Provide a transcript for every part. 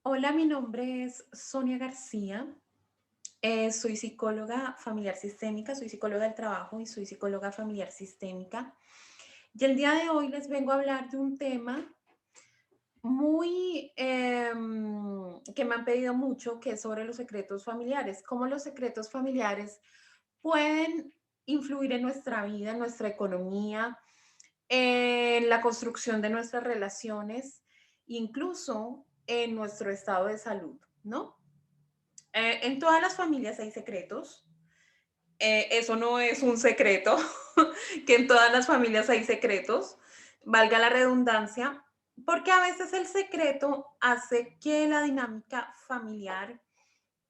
Hola, mi nombre es Sonia García. Soy psicóloga familiar sistémica, soy psicóloga del trabajo y soy psicóloga familiar sistémica. Y el día de hoy les vengo a hablar de un tema muy que me han pedido mucho, que es sobre los secretos familiares. Cómo los secretos familiares pueden influir en nuestra vida, en nuestra economía, en la construcción de nuestras relaciones, incluso en nuestro estado de salud, ¿no? En todas las familias hay secretos. Eso no es un secreto, que en todas las familias hay secretos, valga la redundancia, porque a veces el secreto hace que la dinámica familiar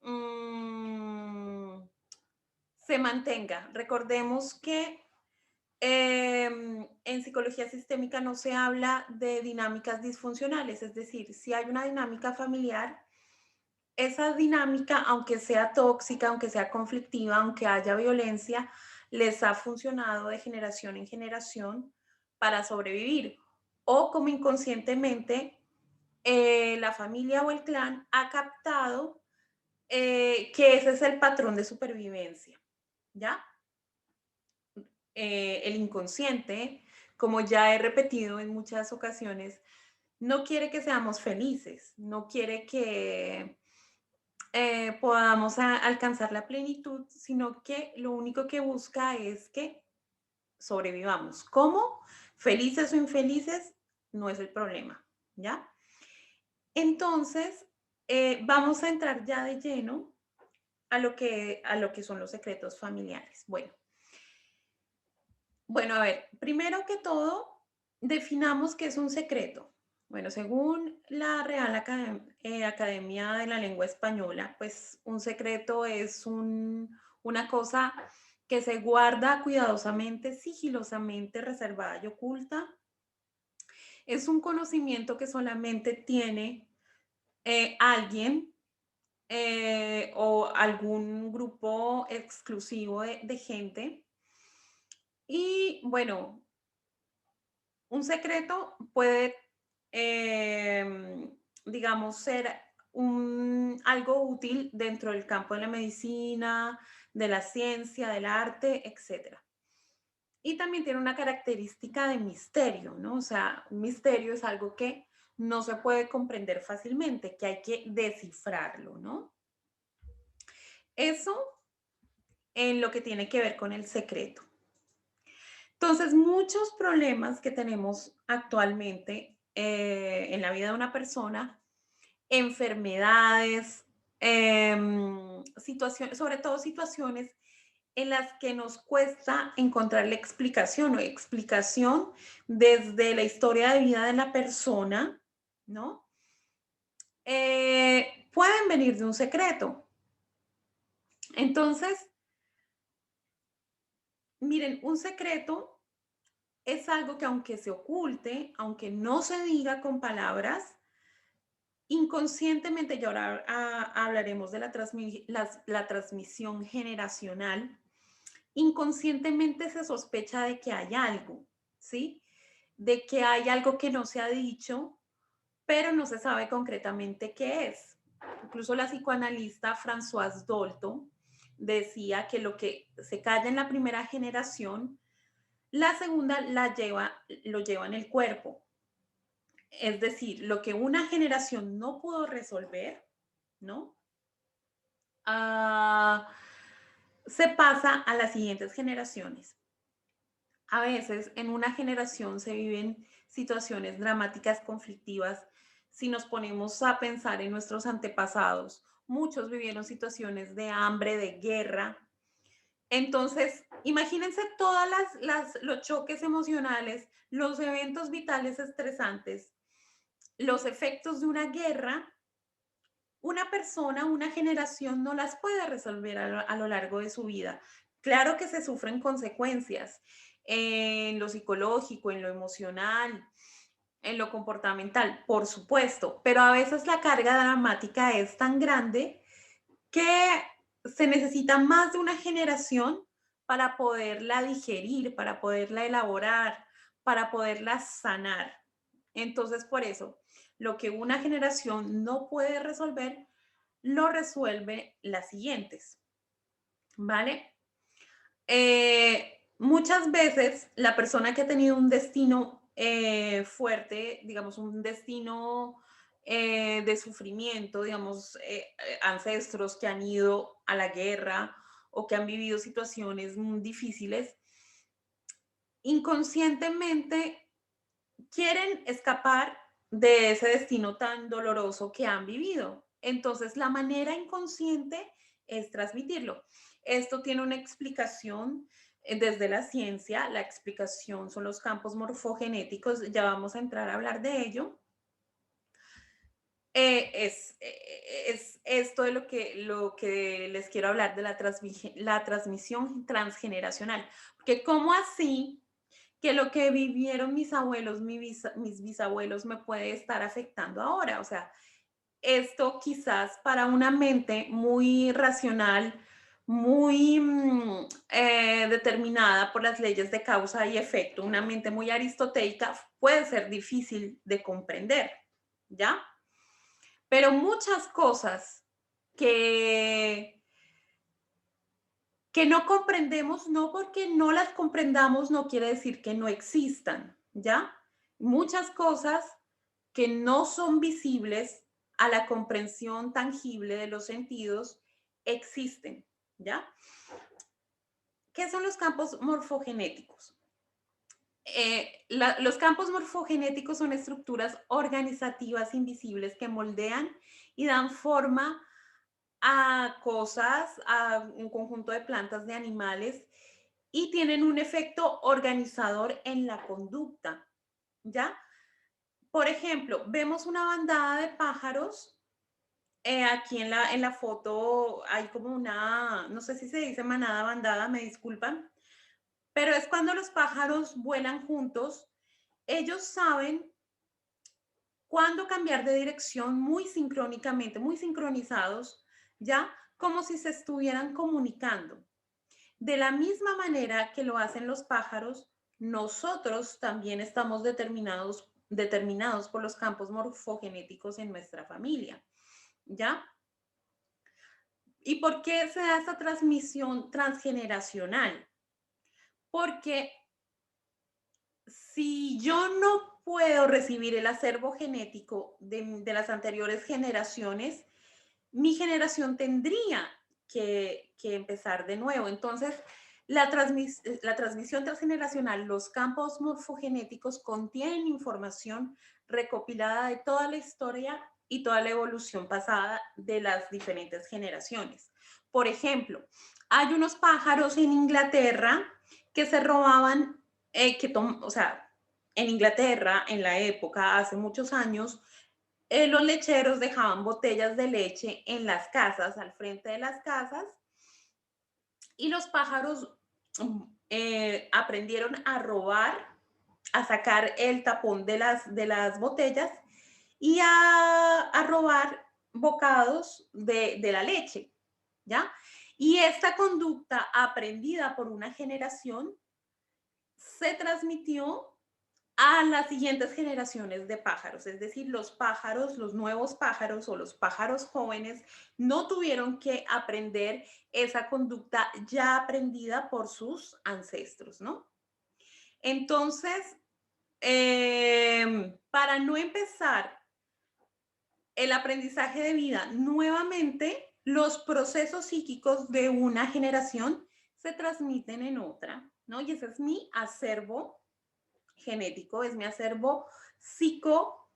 mm, se mantenga. Recordemos que en psicología sistémica no se habla de dinámicas disfuncionales, es decir, si hay una dinámica familiar, esa dinámica, aunque sea tóxica, aunque sea conflictiva, aunque haya violencia, les ha funcionado de generación en generación para sobrevivir. O como inconscientemente la familia o el clan ha captado que ese es el patrón de supervivencia, ¿ya? El inconsciente, como ya he repetido en muchas ocasiones, no quiere que seamos felices, no quiere que podamos alcanzar la plenitud, sino que lo único que busca es que sobrevivamos. ¿Cómo? Felices o infelices, no es el problema, ¿ya? Entonces, vamos a entrar ya de lleno a lo que son los secretos familiares. Bueno, a ver, primero que todo, definamos qué es un secreto. Bueno, según la Real Academia de la Lengua Española, pues un secreto es una cosa que se guarda cuidadosamente, sigilosamente, reservada y oculta. Es un conocimiento que solamente tiene alguien o algún grupo exclusivo de gente. Y bueno, un secreto puede, digamos, ser algo útil dentro del campo de la medicina, de la ciencia, del arte, etcétera. Y también tiene una característica de misterio, ¿no? O sea, un misterio es algo que no se puede comprender fácilmente, que hay que descifrarlo, ¿no? Eso en lo que tiene que ver con el secreto. Entonces, muchos problemas que tenemos actualmente en la vida de una persona, enfermedades, situaciones, sobre todo situaciones en las que nos cuesta encontrar la explicación o explicación desde la historia de vida de la persona, ¿no? Pueden venir de un secreto. Entonces, miren, un secreto es algo que aunque se oculte, aunque no se diga con palabras, inconscientemente, y ahora hablaremos de la transmisión generacional, inconscientemente se sospecha de que hay algo, ¿sí? De que hay algo que no se ha dicho, pero no se sabe concretamente qué es. Incluso la psicoanalista Françoise Dolto decía que lo que se calla en la primera generación, la segunda lo lleva en el cuerpo. Es decir, lo que una generación no pudo resolver, ¿no? Ah, se pasa a las siguientes generaciones. A veces en una generación se viven situaciones dramáticas, conflictivas. Si nos ponemos a pensar en nuestros antepasados, muchos vivieron situaciones de hambre, de guerra. Entonces, imagínense todas los choques emocionales, los eventos vitales estresantes, los efectos de una guerra. Una persona, una generación no las puede resolver a lo largo de su vida. Claro que se sufren consecuencias en lo psicológico, en lo emocional, en lo comportamental, por supuesto, pero a veces la carga dramática es tan grande que se necesita más de una generación para poderla digerir, para poderla elaborar, para poderla sanar. Entonces, por eso. Lo que una generación no puede resolver, lo resuelve las siguientes, ¿vale? Muchas veces la persona que ha tenido un destino fuerte, digamos, un destino de sufrimiento, digamos, ancestros que han ido a la guerra o que han vivido situaciones muy difíciles, inconscientemente quieren escapar de ese destino tan doloroso que han vivido. Entonces, la manera inconsciente es transmitirlo. Esto tiene una explicación desde la ciencia. La explicación son los campos morfogenéticos. Ya vamos a entrar a hablar de ello. Es esto de lo que les quiero hablar de la transmisión transgeneracional. Porque ¿cómo así que lo que vivieron mis abuelos, mis bisabuelos me puede estar afectando ahora? O sea, esto quizás para una mente muy racional, muy determinada por las leyes de causa y efecto, una mente muy aristotélica, puede ser difícil de comprender, ¿ya? Pero muchas cosas que, que no comprendemos, no porque no las comprendamos, no quiere decir que no existan, ¿ya? Muchas cosas que no son visibles a la comprensión tangible de los sentidos existen, ¿ya? ¿Qué son los campos morfogenéticos? Los campos morfogenéticos son estructuras organizativas invisibles que moldean y dan forma a cosas, a un conjunto de plantas, de animales, y tienen un efecto organizador en la conducta, ¿ya? Por ejemplo, vemos una bandada de pájaros. Aquí en la foto hay como una, no sé si se dice manada, bandada, me disculpan, pero es cuando los pájaros vuelan juntos. Ellos saben cuándo cambiar de dirección muy sincrónicamente, muy sincronizados, ¿ya? Como si se estuvieran comunicando. De la misma manera que lo hacen los pájaros, nosotros también estamos determinados por los campos morfogenéticos en nuestra familia, ¿ya? ¿Y por qué se da esta transmisión transgeneracional? Porque si yo no puedo recibir el acervo genético de las anteriores generaciones, mi generación tendría que empezar de nuevo. Entonces, la transmisión transgeneracional, los campos morfogenéticos contienen información recopilada de toda la historia y toda la evolución pasada de las diferentes generaciones. Por ejemplo, hay unos pájaros en Inglaterra que se robaban, o sea, en Inglaterra, en la época, hace muchos años, los lecheros dejaban botellas de leche en las casas, al frente de las casas, y los pájaros aprendieron a robar, a sacar el tapón de las botellas y a robar bocados de la leche, ¿ya? Y esta conducta aprendida por una generación se transmitió a las siguientes generaciones de pájaros, es decir, los pájaros, los nuevos pájaros o los pájaros jóvenes no tuvieron que aprender esa conducta ya aprendida por sus ancestros, ¿no? Entonces, para no empezar el aprendizaje de vida nuevamente, los procesos psíquicos de una generación se transmiten en otra, ¿no? Y ese es mi acervo genético, es mi acervo psíquico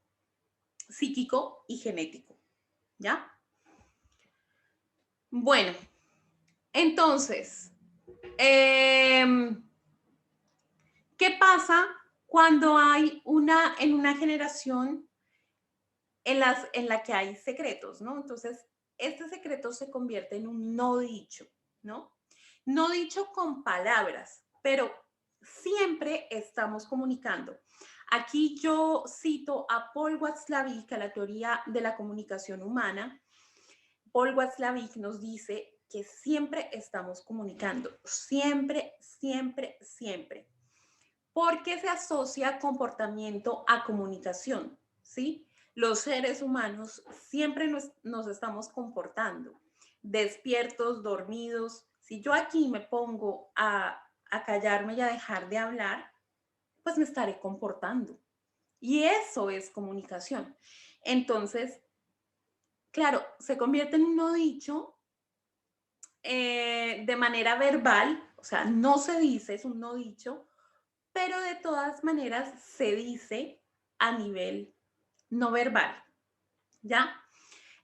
y genético, ¿ya? Bueno, entonces, eh, ¿qué pasa cuando hay en una generación en la que hay secretos, ¿no? Entonces, este secreto se convierte en un no dicho, ¿no? No dicho con palabras, pero siempre estamos comunicando. Aquí yo cito a Paul Watzlawick, a la teoría de la comunicación humana. Paul Watzlawick nos dice que siempre estamos comunicando, siempre, siempre, siempre, porque se asocia comportamiento a comunicación, ¿sí? los seres humanos siempre nos estamos comportando, despiertos, dormidos. Si yo aquí me pongo a callarme y a dejar de hablar, pues me estaré comportando. Y eso es comunicación. Entonces, claro, se convierte en un no dicho de manera verbal, o sea, no se dice, es un no dicho, pero de todas maneras se dice a nivel no verbal, ¿ya?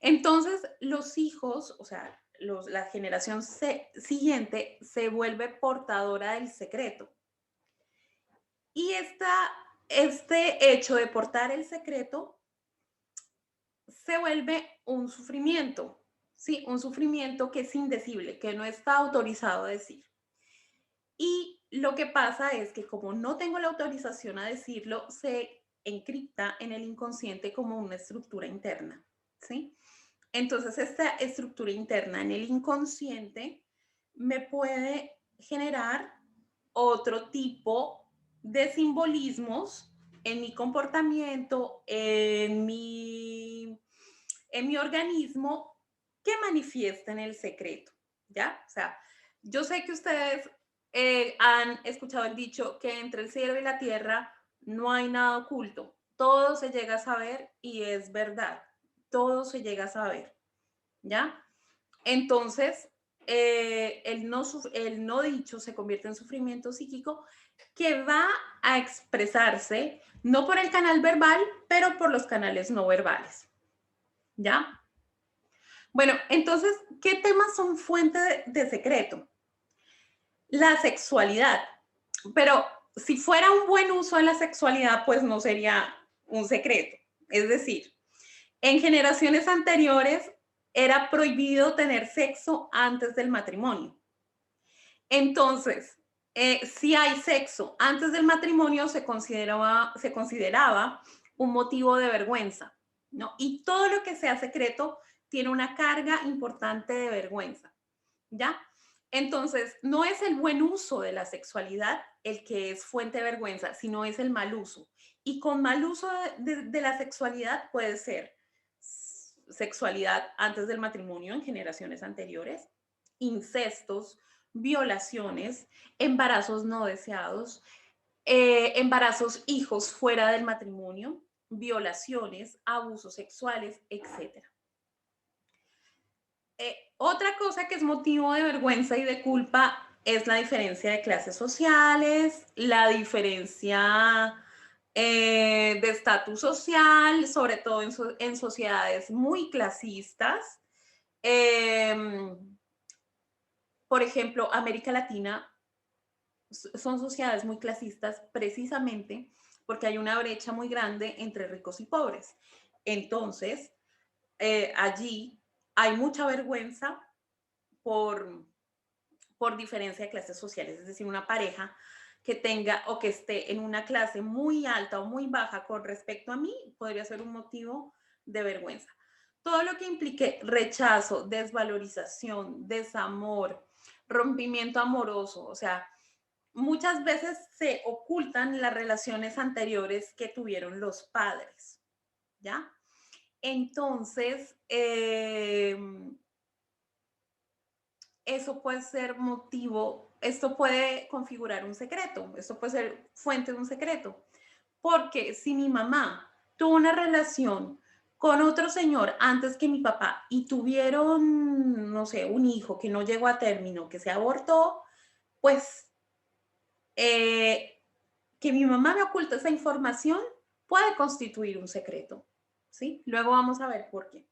Entonces, los hijos, o sea, la generación siguiente se vuelve portadora del secreto. Y este hecho de portar el secreto se vuelve un sufrimiento, ¿sí? Un sufrimiento que es indecible, que no está autorizado a decir. Y lo que pasa es que como no tengo la autorización a decirlo, se encripta en el inconsciente como una estructura interna, ¿sí? Entonces, esta estructura interna en el inconsciente me puede generar otro tipo de simbolismos en mi comportamiento, en mi organismo que manifiesten el secreto, ¿ya? O sea, yo sé que ustedes han escuchado el dicho que entre el cielo y la tierra no hay nada oculto, todo se llega a saber y es verdad, todo se llega a saber, ¿ya? Entonces, el no dicho se convierte en sufrimiento psíquico que va a expresarse no por el canal verbal, pero por los canales no verbales, ¿ya? Bueno, entonces, ¿qué temas son fuente de secreto? La sexualidad. Pero si fuera un buen uso de la sexualidad, pues no sería un secreto. Es decir, en generaciones anteriores era prohibido tener sexo antes del matrimonio. Entonces, si hay sexo antes del matrimonio, se consideraba un motivo de vergüenza, ¿no? Y todo lo que sea secreto tiene una carga importante de vergüenza, ¿ya? Entonces, no es el buen uso de la sexualidad el que es fuente de vergüenza, sino es el mal uso. Y con mal uso de la sexualidad puede ser sexualidad antes del matrimonio en generaciones anteriores, incestos, violaciones, embarazos no deseados, embarazos hijos fuera del matrimonio, violaciones, abusos sexuales, etcétera. Otra cosa que es motivo de vergüenza y de culpa es la diferencia de clases sociales, la diferencia de estatus social, sobre todo en sociedades muy clasistas. Eh, por ejemplo, América Latina son sociedades muy clasistas precisamente porque hay una brecha muy grande entre ricos y pobres. Entonces, allí hay mucha vergüenza por, por diferencia de clases sociales, es decir, una pareja que tenga o que esté en una clase muy alta o muy baja con respecto a mí podría ser un motivo de vergüenza. Todo lo que implique rechazo, desvalorización, desamor, rompimiento amoroso, o sea, muchas veces se ocultan las relaciones anteriores que tuvieron los padres, ¿ya? Entonces, eso puede ser motivo, esto puede configurar un secreto, esto puede ser fuente de un secreto, porque si mi mamá tuvo una relación con otro señor antes que mi papá y tuvieron, no sé, un hijo que no llegó a término, que se abortó, pues eh, que mi mamá me oculta esa información puede constituir un secreto, ¿sí? Luego vamos a ver por qué.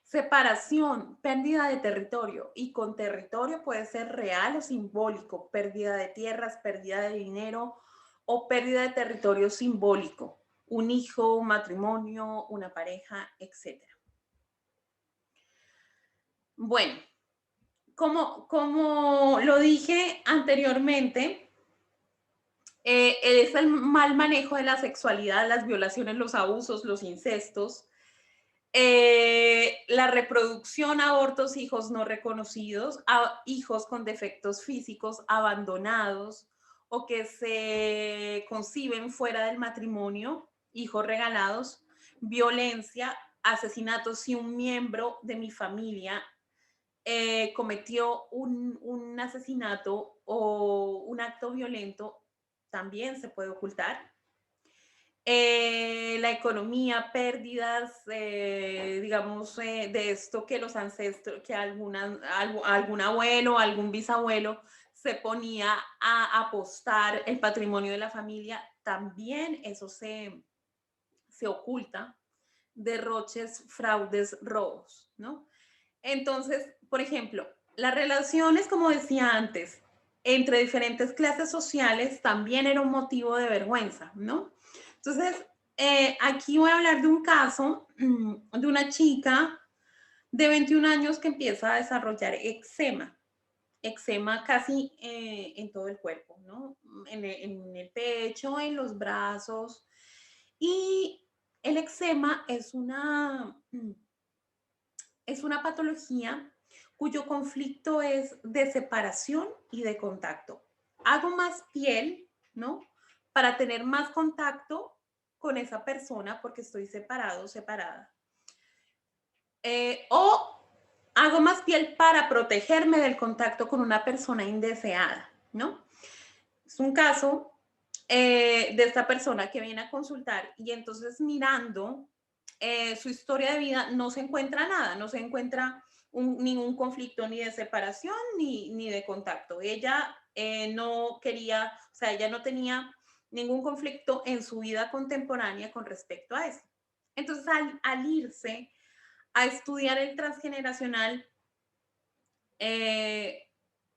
Separación, pérdida de territorio, y con territorio puede ser real o simbólico, pérdida de tierras, pérdida de dinero o pérdida de territorio simbólico, un hijo, un matrimonio, una pareja, etc. Bueno, como lo dije anteriormente, es el mal manejo de la sexualidad, las violaciones, los abusos, los incestos, la reproducción, abortos, hijos no reconocidos, hijos con defectos físicos abandonados o que se conciben fuera del matrimonio, hijos regalados, violencia, asesinatos, si un miembro de mi familia cometió un asesinato o un acto violento, también se puede ocultar. La economía, pérdidas, digamos, de esto que los ancestros, que algún abuelo, algún bisabuelo se ponía a apostar el patrimonio de la familia, también eso se oculta, derroches, fraudes, robos, ¿no? Entonces, por ejemplo, las relaciones, como decía antes, entre diferentes clases sociales también era un motivo de vergüenza, ¿no? Entonces, aquí voy a hablar de un caso de una chica de 21 años que empieza a desarrollar eczema casi en todo el cuerpo, ¿no? En el pecho, en los brazos. Y el eczema es una patología cuyo conflicto es de separación y de contacto. Hago más piel, ¿no? Para tener más contacto con esa persona porque estoy separado, separada. O hago más piel para protegerme del contacto con una persona indeseada, ¿no? Es un caso de esta persona que viene a consultar y entonces mirando su historia de vida no se encuentra nada, no se encuentra ningún conflicto ni de separación ni de contacto. Ella no quería, o sea, ella no tenía ningún conflicto en su vida contemporánea con respecto a eso. Entonces, al irse a estudiar el transgeneracional, eh,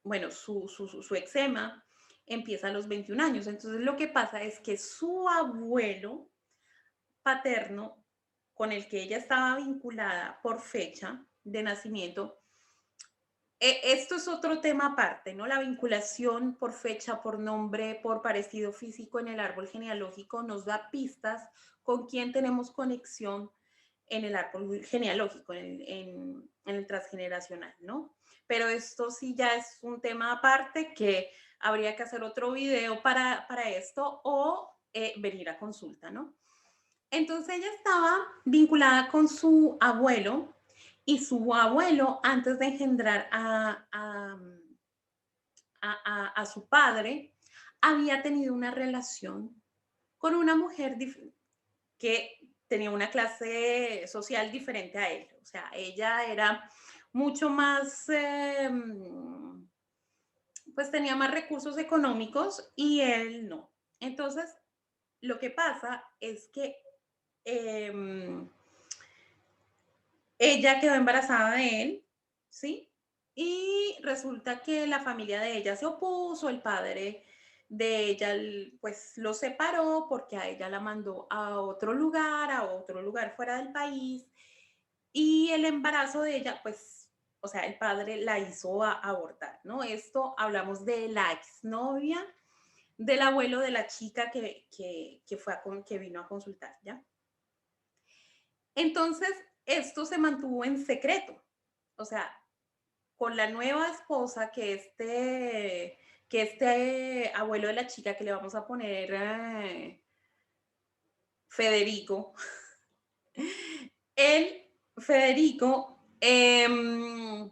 bueno, su eczema empieza a los 21 años. Entonces, lo que pasa es que su abuelo paterno, con el que ella estaba vinculada por fecha de nacimiento, esto es otro tema aparte, ¿no? La vinculación por fecha, por nombre, por parecido físico en el árbol genealógico nos da pistas con quién tenemos conexión en el árbol genealógico, en el transgeneracional, ¿no? Pero esto sí ya es un tema aparte que habría que hacer otro video para esto o venir a consulta, ¿no? Entonces ella estaba vinculada con su abuelo y su abuelo, antes de engendrar a su padre, había tenido una relación con una mujer que tenía una clase social diferente a él. O sea, ella era mucho más, pues tenía más recursos económicos y él no. Entonces, lo que pasa es que eh, ella quedó embarazada de él, ¿sí? Y resulta que la familia de ella se opuso, el padre de ella pues lo separó porque a ella la mandó a otro lugar fuera del país y el embarazo de ella pues, o sea, el padre la hizo abortar, ¿no? Esto hablamos de la exnovia del abuelo de la chica que vino a consultar, ¿ya? Entonces, esto se mantuvo en secreto. O sea, con la nueva esposa que este abuelo de la chica que le vamos a poner Federico, él, Federico, él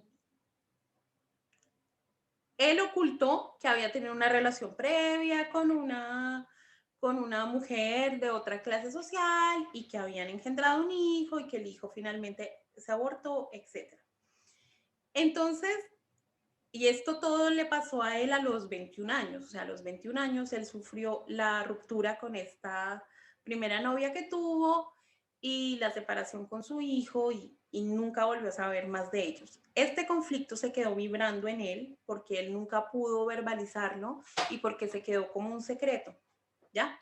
ocultó que había tenido una relación previa con una mujer de otra clase social y que habían engendrado un hijo y que el hijo finalmente se abortó, etc. Entonces, y esto todo le pasó a él a los 21 años, o sea, a los 21 años él sufrió la ruptura con esta primera novia que tuvo y la separación con su hijo y nunca volvió a saber más de ellos. Este conflicto se quedó vibrando en él porque él nunca pudo verbalizarlo y porque se quedó como un secreto, ¿ya?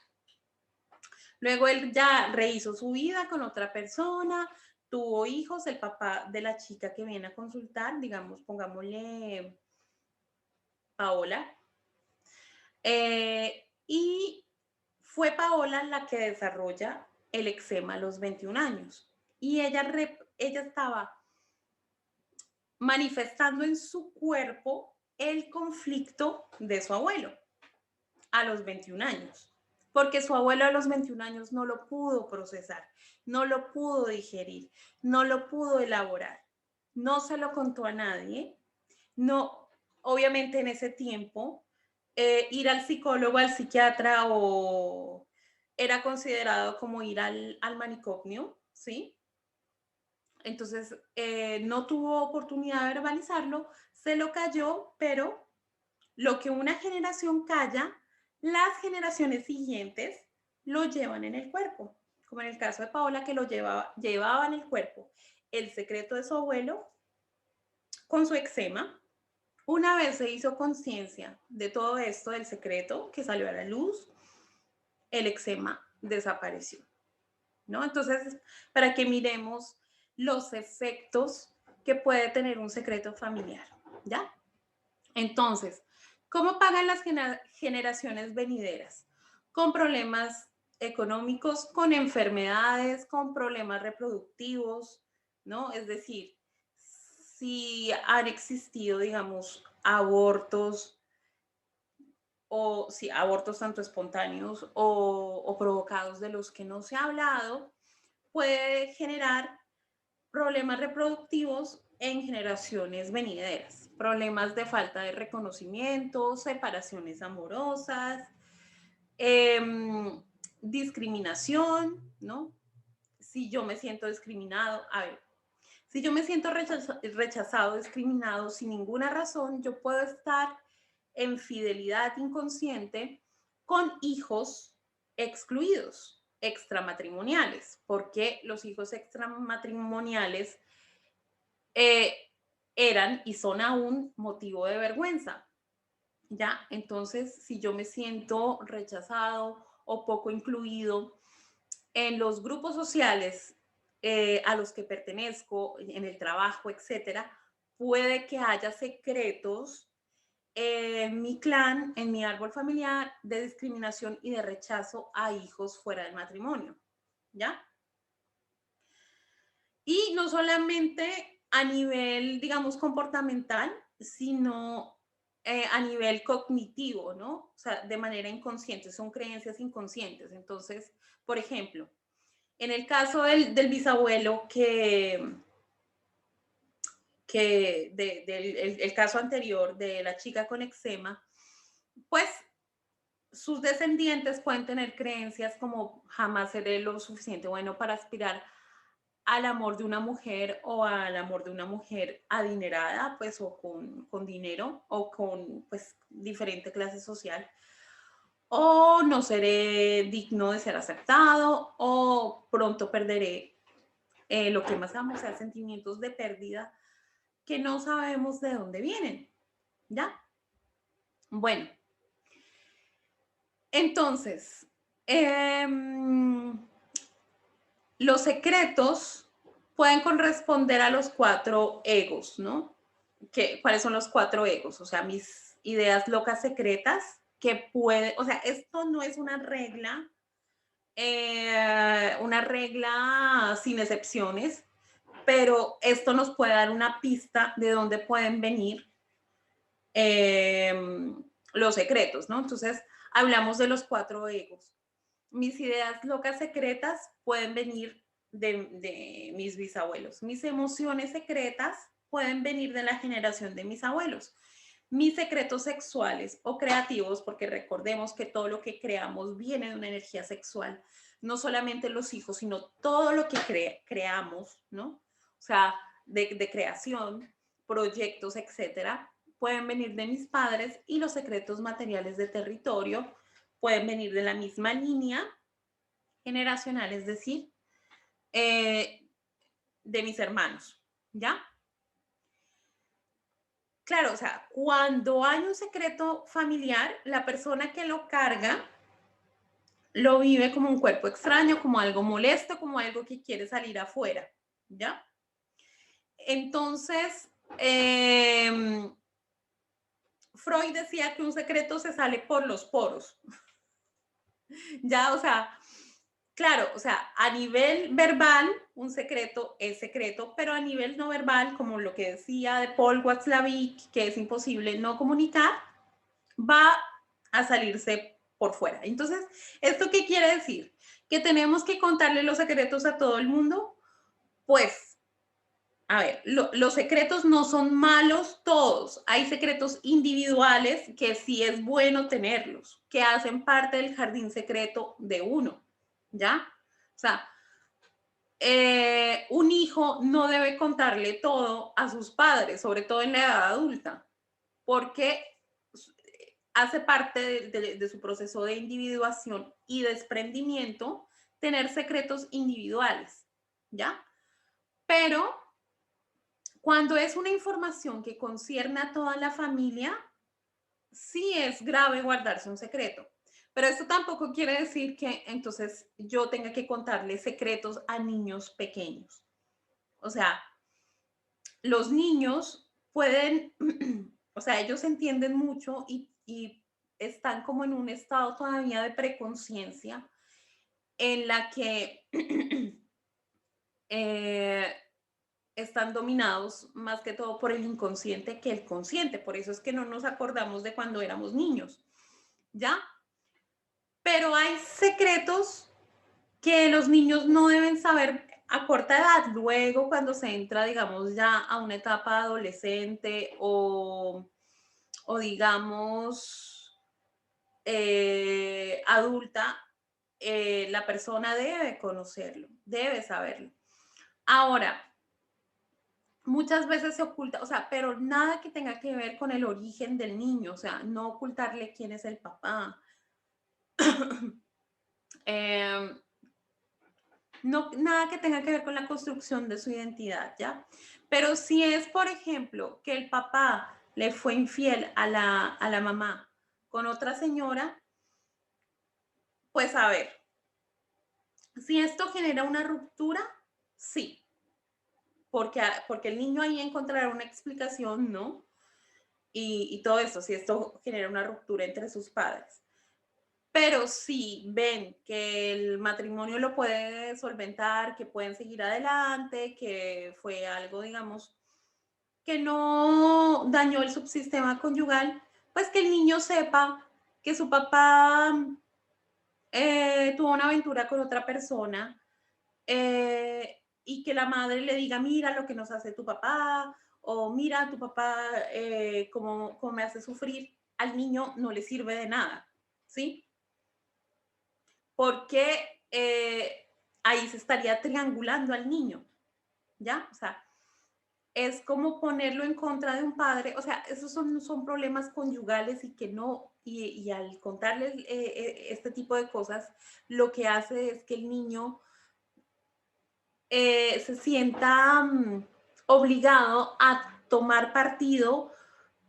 Luego él ya rehizo su vida con otra persona, tuvo hijos, el papá de la chica que viene a consultar, digamos, pongámosle Paola, y fue Paola la que desarrolla el eczema a los 21 años. Y ella estaba manifestando en su cuerpo el conflicto de su abuelo a los 21 años. porque su abuelo a los 21 años no lo pudo procesar, no lo pudo digerir, no lo pudo elaborar, no se lo contó a nadie, no, obviamente en ese tiempo, ir al psicólogo, al psiquiatra o era considerado como ir al manicomio, ¿sí? Entonces, no tuvo oportunidad de verbalizarlo, se lo cayó, pero lo que una generación calla, las generaciones siguientes lo llevan en el cuerpo, como en el caso de Paola que lo llevaba en el cuerpo. El secreto de su abuelo con su eczema. Una vez se hizo conciencia de todo esto, del secreto que salió a la luz, el eczema desapareció, ¿no? Entonces, para que miremos los efectos que puede tener un secreto familiar, ¿ya? Entonces, ¿cómo pagan las generaciones venideras? Con problemas económicos, con enfermedades, con problemas reproductivos, ¿no? Es decir, si han existido, digamos, abortos o si abortos tanto espontáneos o provocados de los que no se ha hablado, puede generar problemas reproductivos en generaciones venideras, problemas de falta de reconocimiento, separaciones amorosas, discriminación, ¿no? Si yo me siento discriminado, a ver, si yo me siento rechazado, discriminado sin ninguna razón, yo puedo estar en fidelidad inconsciente con hijos excluidos, extramatrimoniales, porque los hijos extramatrimoniales eh, eran y son aún motivo de vergüenza. ¿Ya? Entonces, si yo me siento rechazado o poco incluido en los grupos sociales a los que pertenezco, en el trabajo, etcétera, puede que haya secretos en mi clan, en mi árbol familiar, de discriminación y de rechazo a hijos fuera del matrimonio, ¿ya? Y no solamente a nivel, digamos, comportamental, sino a nivel cognitivo, ¿no? O sea, de manera inconsciente, son creencias inconscientes. Entonces, por ejemplo, en el caso del bisabuelo el caso anterior de la chica con eczema, pues sus descendientes pueden tener creencias como jamás seré lo suficiente bueno para aspirar al amor de una mujer o al amor de una mujer adinerada, pues, o con dinero o con, pues, diferente clase social, o no seré digno de ser aceptado, o pronto perderé lo que más amo, o sea, sentimientos de pérdida que no sabemos de dónde vienen, ¿ya? Bueno, entonces, los secretos pueden corresponder a los cuatro egos, ¿no? ¿Cuáles son los cuatro egos? O sea, mis ideas locas secretas que puede, o sea, esto no es una regla sin excepciones, pero esto nos puede dar una pista de dónde pueden venir eh, los secretos, ¿no? Entonces, hablamos de los cuatro egos. Mis ideas locas secretas pueden venir de mis bisabuelos. Mis emociones secretas pueden venir de la generación de mis abuelos. Mis secretos sexuales o creativos, porque recordemos que todo lo que creamos viene de una energía sexual, no solamente los hijos, sino todo lo que creamos, ¿no? O sea, de creación, proyectos, etcétera, pueden venir de mis padres y los secretos materiales de territorio pueden venir de la misma línea generacional, es decir, eh, de mis hermanos, ¿ya? Claro, o sea, cuando hay un secreto familiar, la persona que lo carga lo vive como un cuerpo extraño, como algo molesto, como algo que quiere salir afuera, ¿ya? Entonces, Freud decía que un secreto se sale por los poros, ¿ya? O sea, claro, o sea, a nivel verbal, un secreto es secreto, pero a nivel no verbal, como lo que decía de Paul Watzlawick, que es imposible no comunicar, va a salirse por fuera. Entonces, ¿esto qué quiere decir? ¿Que tenemos que contarle los secretos a todo el mundo? Pues, a ver, los secretos no son malos todos. Hay secretos individuales que sí es bueno tenerlos, que hacen parte del jardín secreto de uno, ¿ya? O sea, un hijo no debe contarle todo a sus padres, sobre todo en la edad adulta, porque hace parte de su proceso de individuación y desprendimiento tener secretos individuales, ¿ya? Pero cuando es una información que concierne a toda la familia, sí es grave guardarse un secreto. Pero esto tampoco quiere decir que entonces yo tenga que contarle secretos a niños pequeños. O sea, los niños pueden, o sea, ellos entienden mucho y están como en un estado todavía de preconciencia en la que eh, están dominados más que todo por el inconsciente que el consciente. Por eso es que no nos acordamos de cuando éramos niños, ¿ya? Pero hay secretos que los niños no deben saber a corta edad. Luego, cuando se entra, digamos, ya a una etapa adolescente o digamos, adulta, la persona debe conocerlo, debe saberlo. Ahora, muchas veces se oculta, o sea, pero nada que tenga que ver con el origen del niño, o sea, no ocultarle quién es el papá. eh, no, nada que tenga que ver con la construcción de su identidad, ¿ya? Pero si es, por ejemplo, que el papá le fue infiel a la mamá con otra señora, pues a ver, si esto genera una ruptura, sí, porque el niño ahí encontrará una explicación, ¿no? Y todo eso, si esto genera una ruptura entre sus padres. Pero si ven que el matrimonio lo puede solventar, que pueden seguir adelante, que fue algo, digamos, que no dañó el subsistema conyugal, pues que el niño sepa que su papá tuvo una aventura con otra persona y que la madre le diga, mira lo que nos hace tu papá, o mira tu papá cómo me hace sufrir, al niño no le sirve de nada, ¿sí? Porque ahí se estaría triangulando al niño, ¿ya? O sea, es como ponerlo en contra de un padre, o sea, esos son problemas conyugales y que no, y al contarles este tipo de cosas, lo que hace es que el niño se sienta obligado a tomar partido,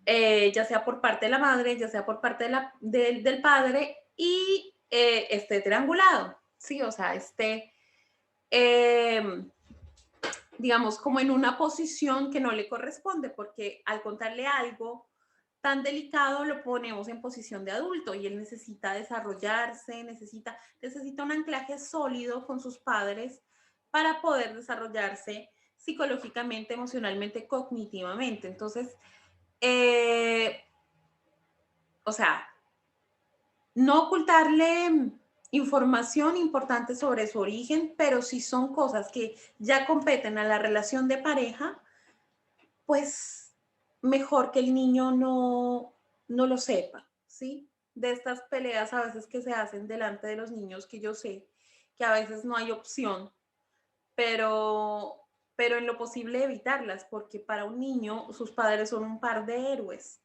ya sea por parte de la madre, ya sea por parte del padre, y esté triangulado, ¿sí? O sea, esté, eh, digamos, como en una posición que no le corresponde, porque al contarle algo tan delicado lo ponemos en posición de adulto y él necesita desarrollarse, necesita un anclaje sólido con sus padres para poder desarrollarse psicológicamente, emocionalmente, cognitivamente. Entonces, eh, o sea, no ocultarle información importante sobre su origen, pero si son cosas que ya competen a la relación de pareja, pues mejor que el niño no lo sepa, ¿sí? De estas peleas a veces que se hacen delante de los niños, que yo sé que a veces no hay opción, pero, pero en lo posible evitarlas, porque para un niño sus padres son un par de héroes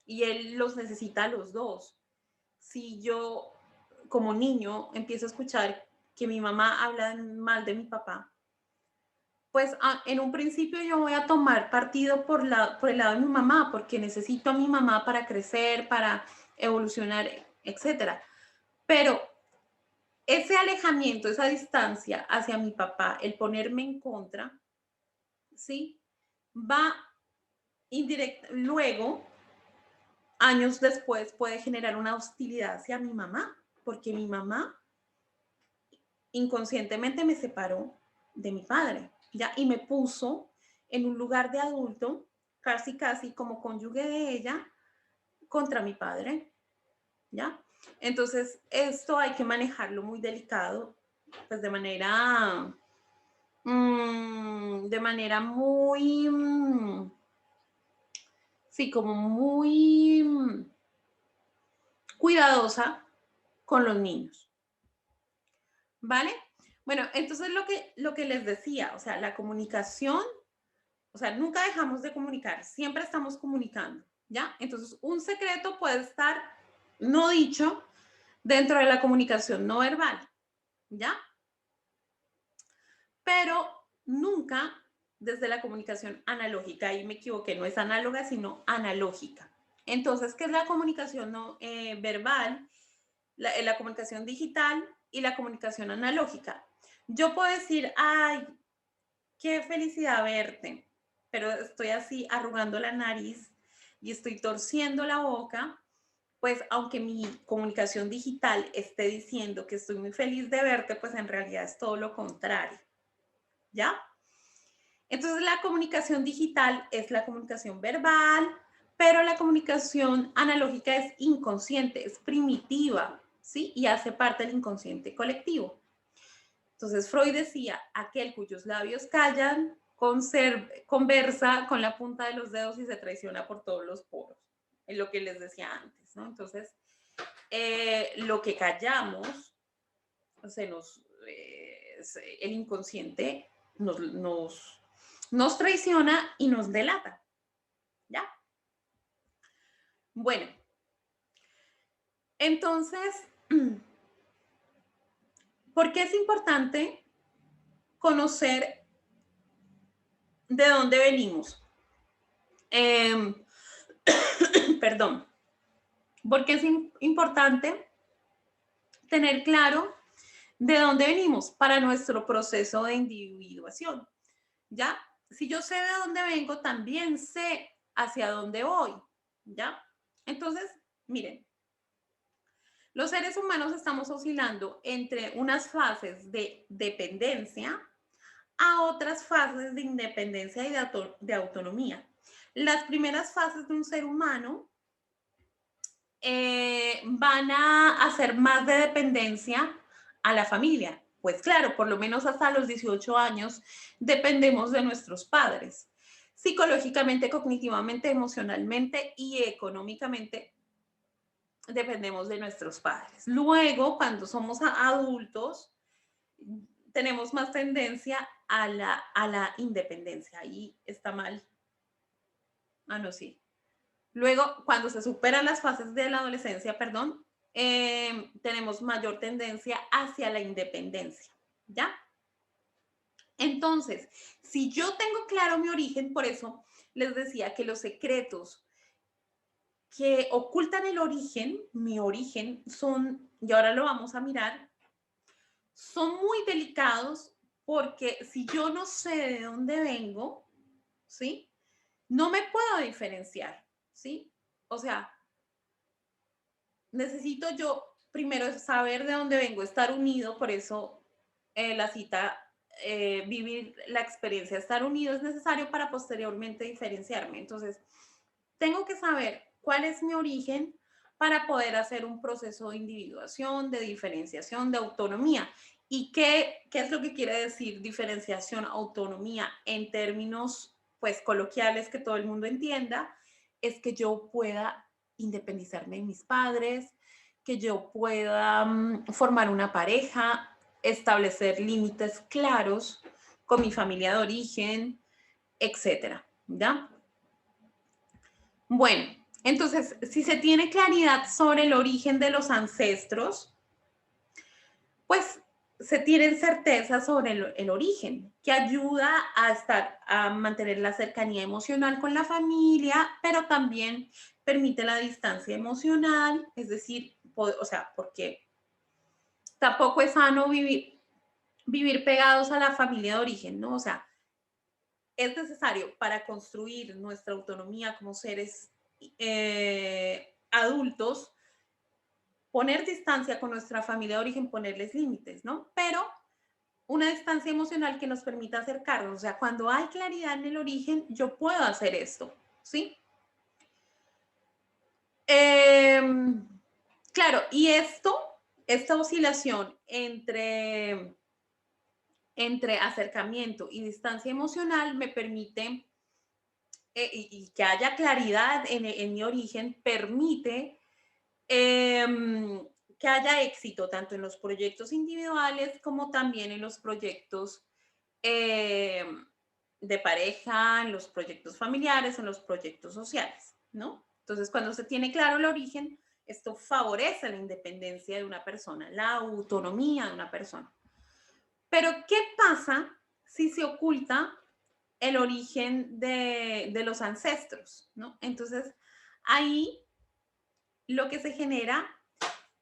y él los necesita a los dos. Si yo como niño empiezo a escuchar que mi mamá habla mal de mi papá, pues en un principio yo voy a tomar partido por el lado de mi mamá, porque necesito a mi mamá para crecer, para evolucionar, etcétera. Pero ese alejamiento, esa distancia hacia mi papá, el ponerme en contra, ¿sí? Va indirecta, luego, años después, puede generar una hostilidad hacia mi mamá, porque mi mamá inconscientemente me separó de mi padre, ¿ya? Y me puso en un lugar de adulto, casi, casi como cónyuge de ella, contra mi padre, ¿ya? Entonces, esto hay que manejarlo muy delicado, pues de manera muy, sí, como muy cuidadosa con los niños, ¿vale? Bueno, entonces lo que les decía, o sea, la comunicación, o sea, nunca dejamos de comunicar, siempre estamos comunicando, ¿ya? Entonces, un secreto puede estar no dicho dentro de la comunicación no verbal, ¿ya? Pero nunca desde la comunicación analógica, ahí me equivoqué, no es análoga, sino analógica. Entonces, ¿qué es la comunicación no, verbal? La comunicación digital y la comunicación analógica. Yo puedo decir, ay, qué felicidad verte, pero estoy así arrugando la nariz y estoy torciendo la boca, pues aunque mi comunicación digital esté diciendo que estoy muy feliz de verte, pues en realidad es todo lo contrario, ¿ya? Entonces la comunicación digital es la comunicación verbal, pero la comunicación analógica es inconsciente, es primitiva, ¿sí? Y hace parte del inconsciente colectivo. Entonces Freud decía, aquel cuyos labios callan, conversa con la punta de los dedos y se traiciona por todos los poros, es lo que les decía antes, ¿no? Entonces, lo que callamos, se nos, el inconsciente nos traiciona y nos delata, ¿ya? Bueno, entonces, ¿por qué es importante conocer de dónde venimos? Eh, perdón, porque es importante tener claro de dónde venimos para nuestro proceso de individuación, ¿ya? Si yo sé de dónde vengo, también sé hacia dónde voy, ¿ya? Entonces, miren, los seres humanos estamos oscilando entre unas fases de dependencia a otras fases de independencia y de autonomía. Las primeras fases de un ser humano van a hacer más de dependencia a la familia. Pues claro, por lo menos hasta los 18 años dependemos de nuestros padres. Psicológicamente, cognitivamente, emocionalmente y económicamente dependemos de nuestros padres. Luego, cuando somos adultos, tenemos más tendencia a la independencia. Ahí está mal. Ah, no, sí. Luego, cuando se superan las fases de la adolescencia, perdón, tenemos mayor tendencia hacia la independencia, ¿ya? Entonces, si yo tengo claro mi origen, por eso les decía que los secretos que ocultan el origen, mi origen, son, y ahora lo vamos a mirar, son muy delicados porque si yo no sé de dónde vengo, ¿sí? No me puedo diferenciar, ¿sí? O sea, necesito yo primero saber de dónde vengo, estar unido, por eso la cita, vivir la experiencia de estar unido es necesario para posteriormente diferenciarme. Entonces, tengo que saber cuál es mi origen para poder hacer un proceso de individuación, de diferenciación, de autonomía. ¿Y qué es lo que quiere decir diferenciación, autonomía en términos pues coloquiales que todo el mundo entienda? Es que yo pueda independizarme de mis padres, que yo pueda formar una pareja, establecer límites claros con mi familia de origen, etcétera, ¿ya? Bueno, entonces, si se tiene claridad sobre el origen de los ancestros, pues se tienen certeza sobre el origen, que ayuda a mantener la cercanía emocional con la familia, pero también permite la distancia emocional, es decir, o sea, porque tampoco es sano vivir pegados a la familia de origen, ¿no? O sea, es necesario para construir nuestra autonomía como seres adultos, poner distancia con nuestra familia de origen, ponerles límites, ¿no? Pero una distancia emocional que nos permita acercarnos. O sea, cuando hay claridad en el origen, yo puedo hacer esto, ¿sí? Eh, Claro, y esta oscilación entre acercamiento y distancia emocional me permite, y que haya claridad en mi origen, permite em, que haya éxito tanto en los proyectos individuales como también en los proyectos em, de pareja, en los proyectos familiares, en los proyectos sociales, ¿no? Entonces, cuando se tiene claro el origen, esto favorece la independencia de una persona, la autonomía de una persona. Pero, ¿qué pasa si se oculta el origen de los ancestros, ¿no? Entonces, ahí lo que se genera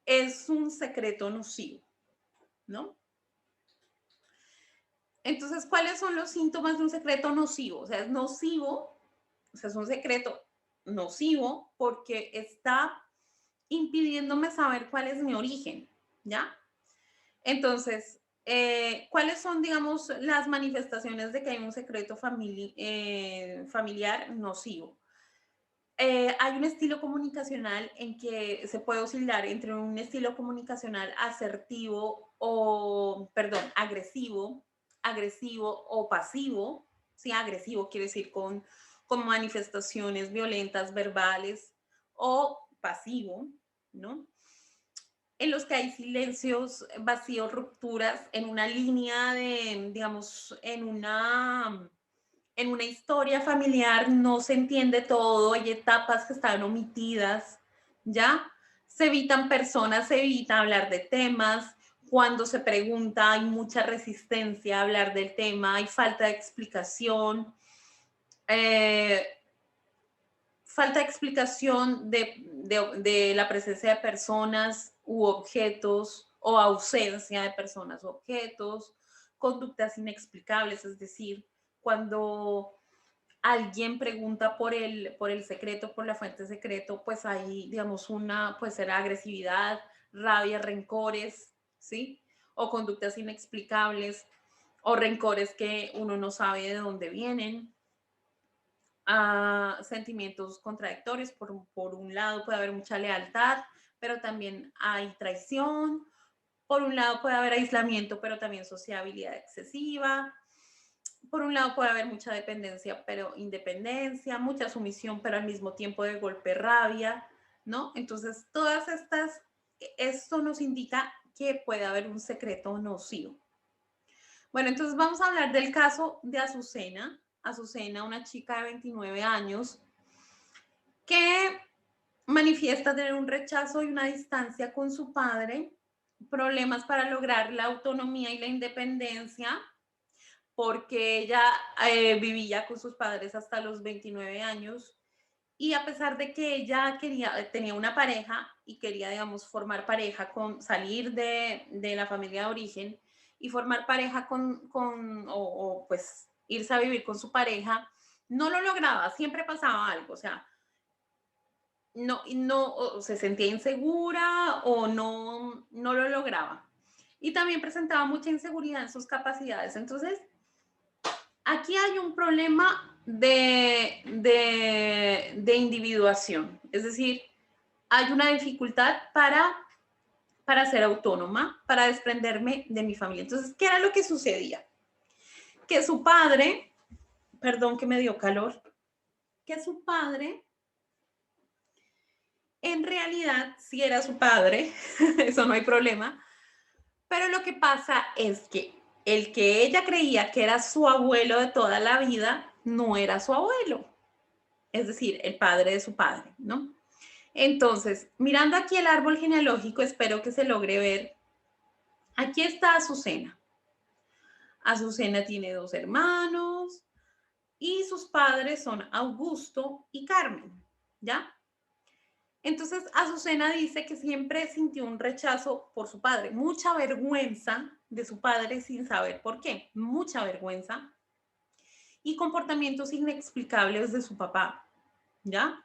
es un secreto nocivo, ¿no? Entonces, ¿cuáles son los síntomas de un secreto nocivo? O sea, es nocivo, o sea, es un secreto nocivo porque está impidiéndome saber cuál es mi origen, ¿ya? Entonces, ¿cuáles son, digamos, las manifestaciones de que hay un secreto familiar nocivo? Hay un estilo comunicacional en que se puede oscilar entre un estilo comunicacional asertivo o, perdón, agresivo o pasivo. Sí, agresivo quiere decir con manifestaciones violentas, verbales, o pasivo, ¿no? En los que hay silencios, vacíos, rupturas en una línea de, digamos, en una historia familiar no se entiende todo, hay etapas que están omitidas, ¿ya? Se evitan personas, se evita hablar de temas, cuando se pregunta hay mucha resistencia a hablar del tema, hay eh, falta de explicación de la presencia de personas u objetos o ausencia de personas u objetos, conductas inexplicables, es decir, cuando alguien pregunta por el secreto, por la fuente secreto, pues hay, digamos, puede ser agresividad, rabia, rencores, ¿sí? O conductas inexplicables o rencores que uno no sabe de dónde vienen. Sentimientos contradictorios. Por un lado puede haber mucha lealtad, pero también hay traición. Por un lado puede haber aislamiento, pero también sociabilidad excesiva. Por un lado puede haber mucha dependencia, pero independencia, mucha sumisión, pero al mismo tiempo de golpe rabia, ¿no? Entonces, esto nos indica que puede haber un secreto nocivo. Bueno, entonces vamos a hablar del caso de Azucena. Azucena, una chica de 29 años que manifiesta tener un rechazo y una distancia con su padre, problemas para lograr la autonomía y la independencia, porque ella vivía con sus padres hasta los 29 años y a pesar de que ella tenía una pareja y quería, digamos, formar pareja salir de la familia de origen y formar pareja o pues irse a vivir con su pareja, no lo lograba, siempre pasaba algo, o sea, no, o se sentía insegura o no lo lograba. Y también presentaba mucha inseguridad en sus capacidades. Entonces, aquí hay un problema de individuación, es decir, hay una dificultad para ser autónoma, para desprenderme de mi familia. Entonces, ¿qué era lo que sucedía? Que su padre, perdón que me dio calor, que su padre, en realidad, sí era su padre, eso no hay problema, pero lo que pasa es que el que ella creía que era su abuelo de toda la vida, no era su abuelo, es decir, el padre de su padre, ¿no? Entonces, mirando aquí el árbol genealógico, espero que se logre ver. Aquí está Azucena. Azucena tiene 2 hermanos y sus padres son Augusto y Carmen, ¿ya? Entonces, Azucena dice que siempre sintió un rechazo por su padre, mucha vergüenza de su padre sin saber por qué, mucha vergüenza y comportamientos inexplicables de su papá, ¿ya?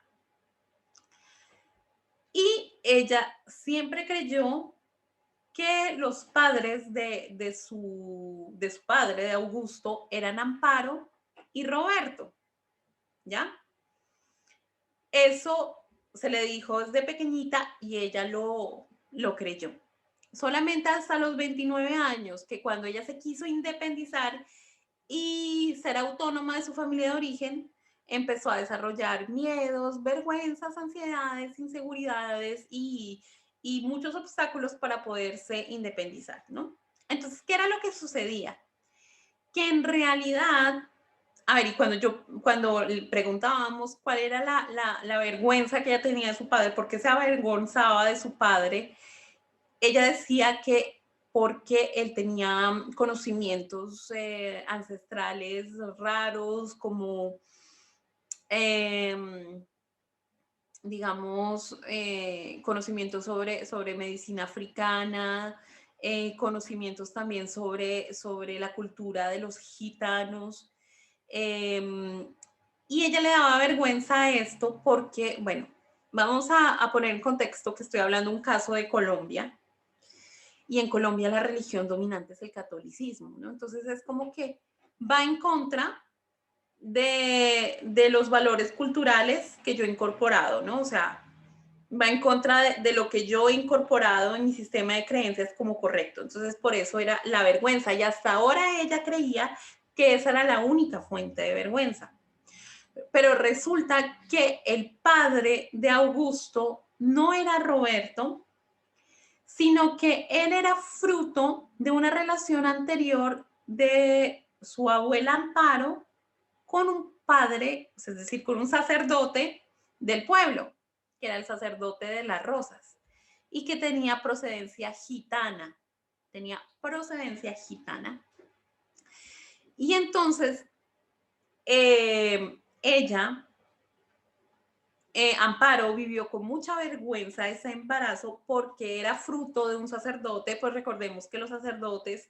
Y ella siempre creyó que los padres de su padre, de Augusto, eran Amparo y Roberto, ¿ya? Eso se le dijo desde pequeñita y ella lo creyó. Solamente hasta los 29 años, que cuando ella se quiso independizar y ser autónoma de su familia de origen, empezó a desarrollar miedos, vergüenzas, ansiedades, inseguridades y muchos obstáculos para poderse independizar, ¿no? Entonces, ¿qué era lo que sucedía? Que en realidad, a ver, y cuando le preguntábamos cuál era la vergüenza que ella tenía de su padre, por qué se avergonzaba de su padre, ella decía que porque él tenía conocimientos ancestrales raros, como, eh, digamos, conocimientos sobre medicina africana, conocimientos también sobre la cultura de los gitanos. Eh, y ella le daba vergüenza a esto porque, bueno, vamos a poner en contexto que estoy hablando de un caso de Colombia y en Colombia la religión dominante es el catolicismo, ¿no? Entonces es como que va en contra de los valores culturales que yo he incorporado, ¿no? O sea, va en contra de lo que yo he incorporado en mi sistema de creencias como correcto. Entonces, por eso era la vergüenza. Y hasta ahora ella creía que esa era la única fuente de vergüenza. Pero resulta que el padre de Augusto no era Roberto, sino que él era fruto de una relación anterior de su abuela Amparo con un padre, es decir, con un sacerdote del pueblo, que era el sacerdote de las Rosas, y que tenía procedencia gitana, tenía procedencia gitana. Y entonces ella, Amparo, vivió con mucha vergüenza ese embarazo porque era fruto de un sacerdote, pues recordemos que los sacerdotes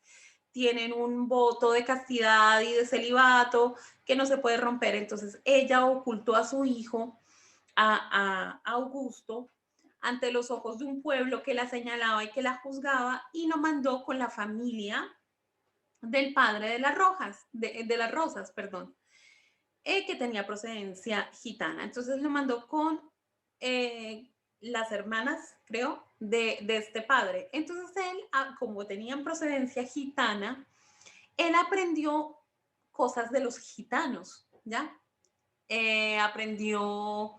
tienen un voto de castidad y de celibato que no se puede romper. Entonces ella ocultó a su hijo, a Augusto, ante los ojos de un pueblo que la señalaba y que la juzgaba y lo mandó con la familia del padre de las Rojas, de las Rosas, perdón, que tenía procedencia gitana. Entonces lo mandó con las hermanas, creo, de este padre. Entonces él, como tenían procedencia gitana, él aprendió cosas de los gitanos, ¿ya? Aprendió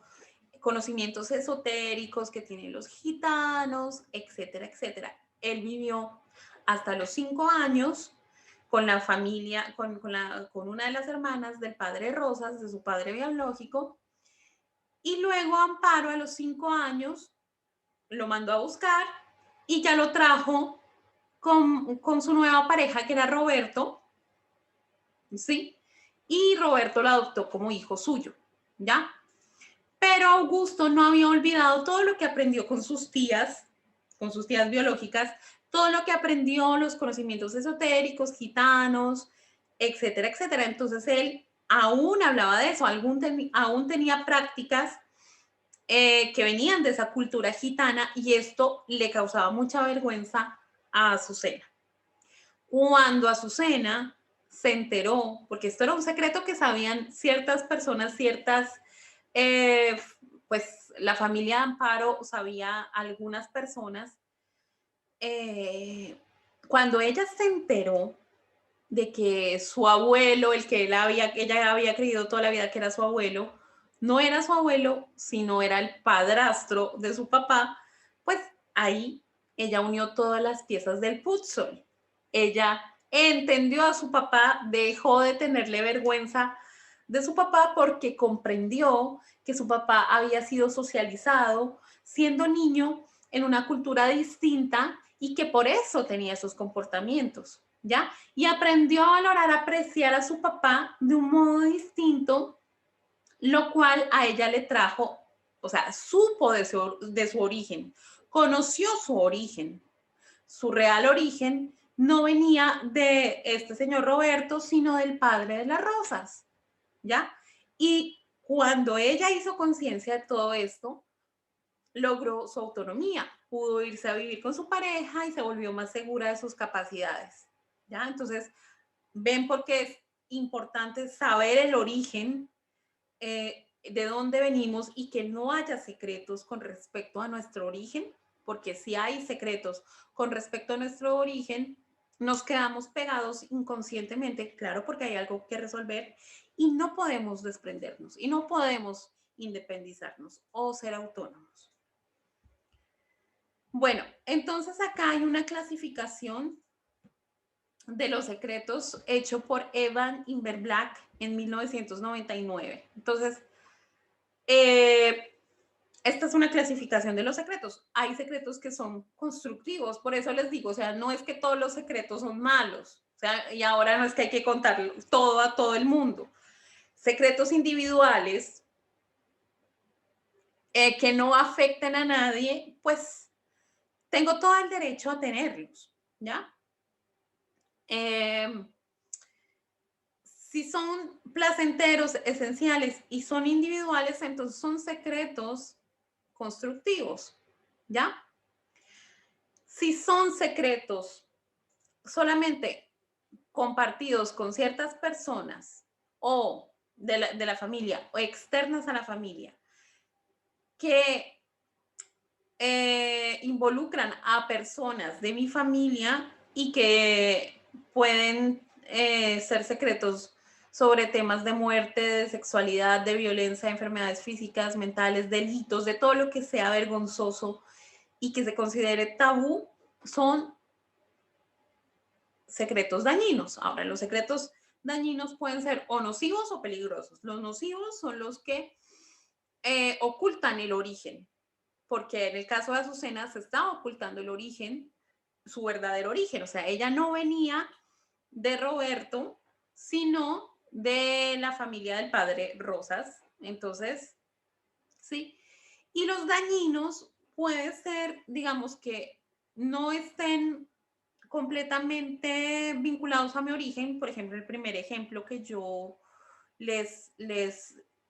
conocimientos esotéricos que tienen los gitanos, etcétera, etcétera. Él vivió hasta los 5 años con la familia, con una de las hermanas del padre Rosas, de su padre biológico, y luego Amparo a los 5 años lo mandó a buscar y ya lo trajo con su nueva pareja, que era Roberto, ¿sí? Y Roberto lo adoptó como hijo suyo, ¿ya? Pero Augusto no había olvidado todo lo que aprendió con sus tías biológicas, todo lo que aprendió, los conocimientos esotéricos, gitanos, etcétera, etcétera. Entonces él aún hablaba de eso, aún tenía prácticas que venían de esa cultura gitana y esto le causaba mucha vergüenza a Azucena. Cuando Azucena se enteró, porque esto era un secreto que sabían ciertas personas, eh, pues la familia de Amparo sabía algunas personas, eh, cuando ella se enteró de que su abuelo, el que ella había creído toda la vida que era su abuelo, no era su abuelo, sino era el padrastro de su papá, pues ahí ella unió todas las piezas del puzzle. Ella entendió a su papá, dejó de tenerle vergüenza de su papá porque comprendió que su papá había sido socializado siendo niño en una cultura distinta y que por eso tenía esos comportamientos, ¿ya? Y aprendió a valorar, a apreciar a su papá de un modo distinto, lo cual a ella le trajo, o sea, supo de su origen, conoció su origen, su real origen no venía de este señor Roberto, sino del padre de las Rosas, ¿ya? Y cuando ella hizo conciencia de todo esto, logró su autonomía, pudo irse a vivir con su pareja y se volvió más segura de sus capacidades, ¿ya? Entonces, ven por qué es importante saber el origen de dónde venimos y que no haya secretos con respecto a nuestro origen, porque si hay secretos con respecto a nuestro origen, nos quedamos pegados inconscientemente, claro, porque hay algo que resolver y no podemos desprendernos y no podemos independizarnos o ser autónomos. Bueno, entonces acá hay una clasificación de los secretos hecho por Evan Inverblack en 1999. Entonces, eh, esta es una clasificación de los secretos. Hay secretos que son constructivos, por eso les digo, o sea, no es que todos los secretos son malos, o sea, y ahora no es que hay que contar todo a todo el mundo. Secretos individuales que no afecten a nadie, pues tengo todo el derecho a tenerlos, ¿ya? Eh, si son placenteros, esenciales y son individuales, entonces son secretos constructivos, ¿ya? Si son secretos solamente compartidos con ciertas personas o de la familia o externas a la familia que involucran a personas de mi familia y que pueden ser secretos sobre temas de muerte, de sexualidad, de violencia, de enfermedades físicas, mentales, delitos, de todo lo que sea vergonzoso y que se considere tabú, son secretos dañinos. Ahora, los secretos dañinos pueden ser o nocivos o peligrosos. Los nocivos son los que ocultan el origen, porque en el caso de Azucena se estaba ocultando el origen, su verdadero origen. O sea, ella no venía de Roberto, sino de la familia del padre Rosas. Entonces, sí. Y los dañinos puede ser, digamos, que no estén completamente vinculados a mi origen. Por ejemplo, el primer ejemplo que yo les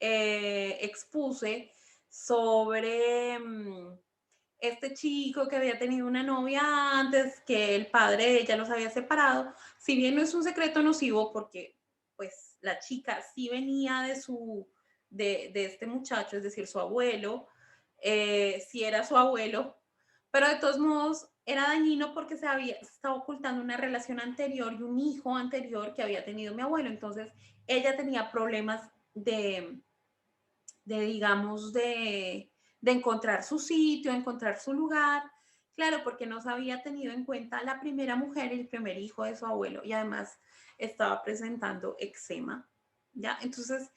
expuse sobre este chico que había tenido una novia antes, que el padre de ella los había separado, si bien no es un secreto nocivo porque pues la chica sí venía de este muchacho, es decir, su abuelo, sí era su abuelo, pero de todos modos era dañino porque se estaba ocultando una relación anterior y un hijo anterior que había tenido mi abuelo. Entonces ella tenía problemas digamos, de encontrar su sitio, encontrar su lugar. Claro, porque no se había tenido en cuenta la primera mujer y el primer hijo de su abuelo y además estaba presentando eczema. ¿Ya? Entonces,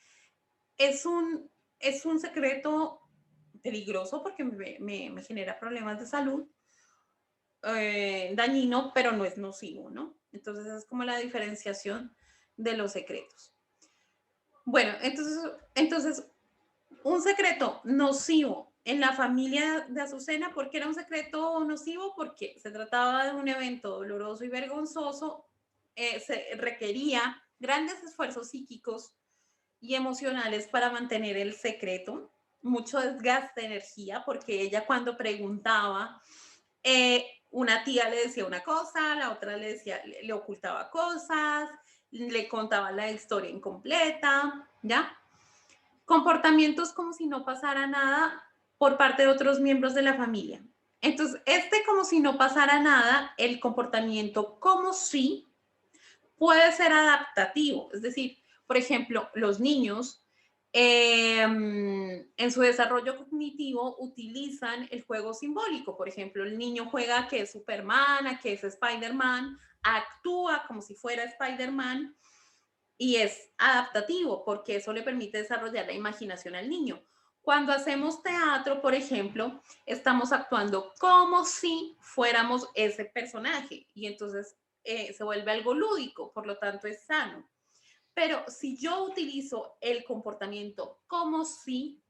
es un, es un secreto peligroso porque me genera problemas de salud, dañino, pero no es nocivo, ¿no? Entonces es como la diferenciación de los secretos. Bueno, entonces un secreto nocivo en la familia de Azucena. ¿Por qué era un secreto nocivo? Porque se trataba de un evento doloroso y vergonzoso, se requería grandes esfuerzos psíquicos y emocionales para mantener el secreto, mucho desgaste de energía, porque ella cuando preguntaba, una tía le decía una cosa, la otra le decía, le ocultaba cosas, le contaba la historia incompleta, ¿ya? Comportamientos como si no pasara nada por parte de otros miembros de la familia. Entonces, como si no pasara nada, el comportamiento como si puede ser adaptativo. Es decir, por ejemplo, los niños en su desarrollo cognitivo utilizan el juego simbólico. Por ejemplo, el niño juega que es Superman, a que es Spider-Man, actúa como si fuera Spider-Man y es adaptativo porque eso le permite desarrollar la imaginación al niño. Cuando hacemos teatro, por ejemplo, estamos actuando como si fuéramos ese personaje y entonces se vuelve algo lúdico, por lo tanto es sano. Pero si yo utilizo el comportamiento como si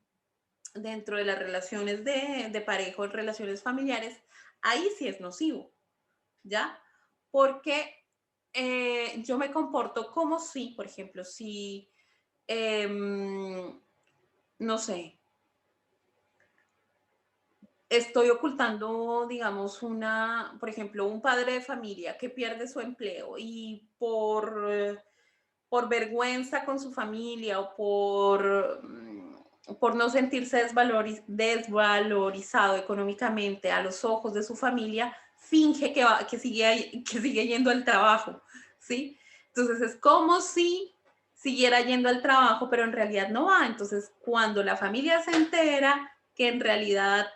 dentro de las relaciones de pareja o relaciones familiares, ahí sí es nocivo, ¿ya? Porque yo me comporto como si, por ejemplo, si, no sé, estoy ocultando, digamos, por ejemplo, un padre de familia que pierde su empleo y por vergüenza con su familia o por no sentirse desvalorizado económicamente a los ojos de su familia, finge que sigue yendo al trabajo, ¿sí? Entonces es como si siguiera yendo al trabajo, pero en realidad no va. Entonces, cuando la familia se entera que en realidad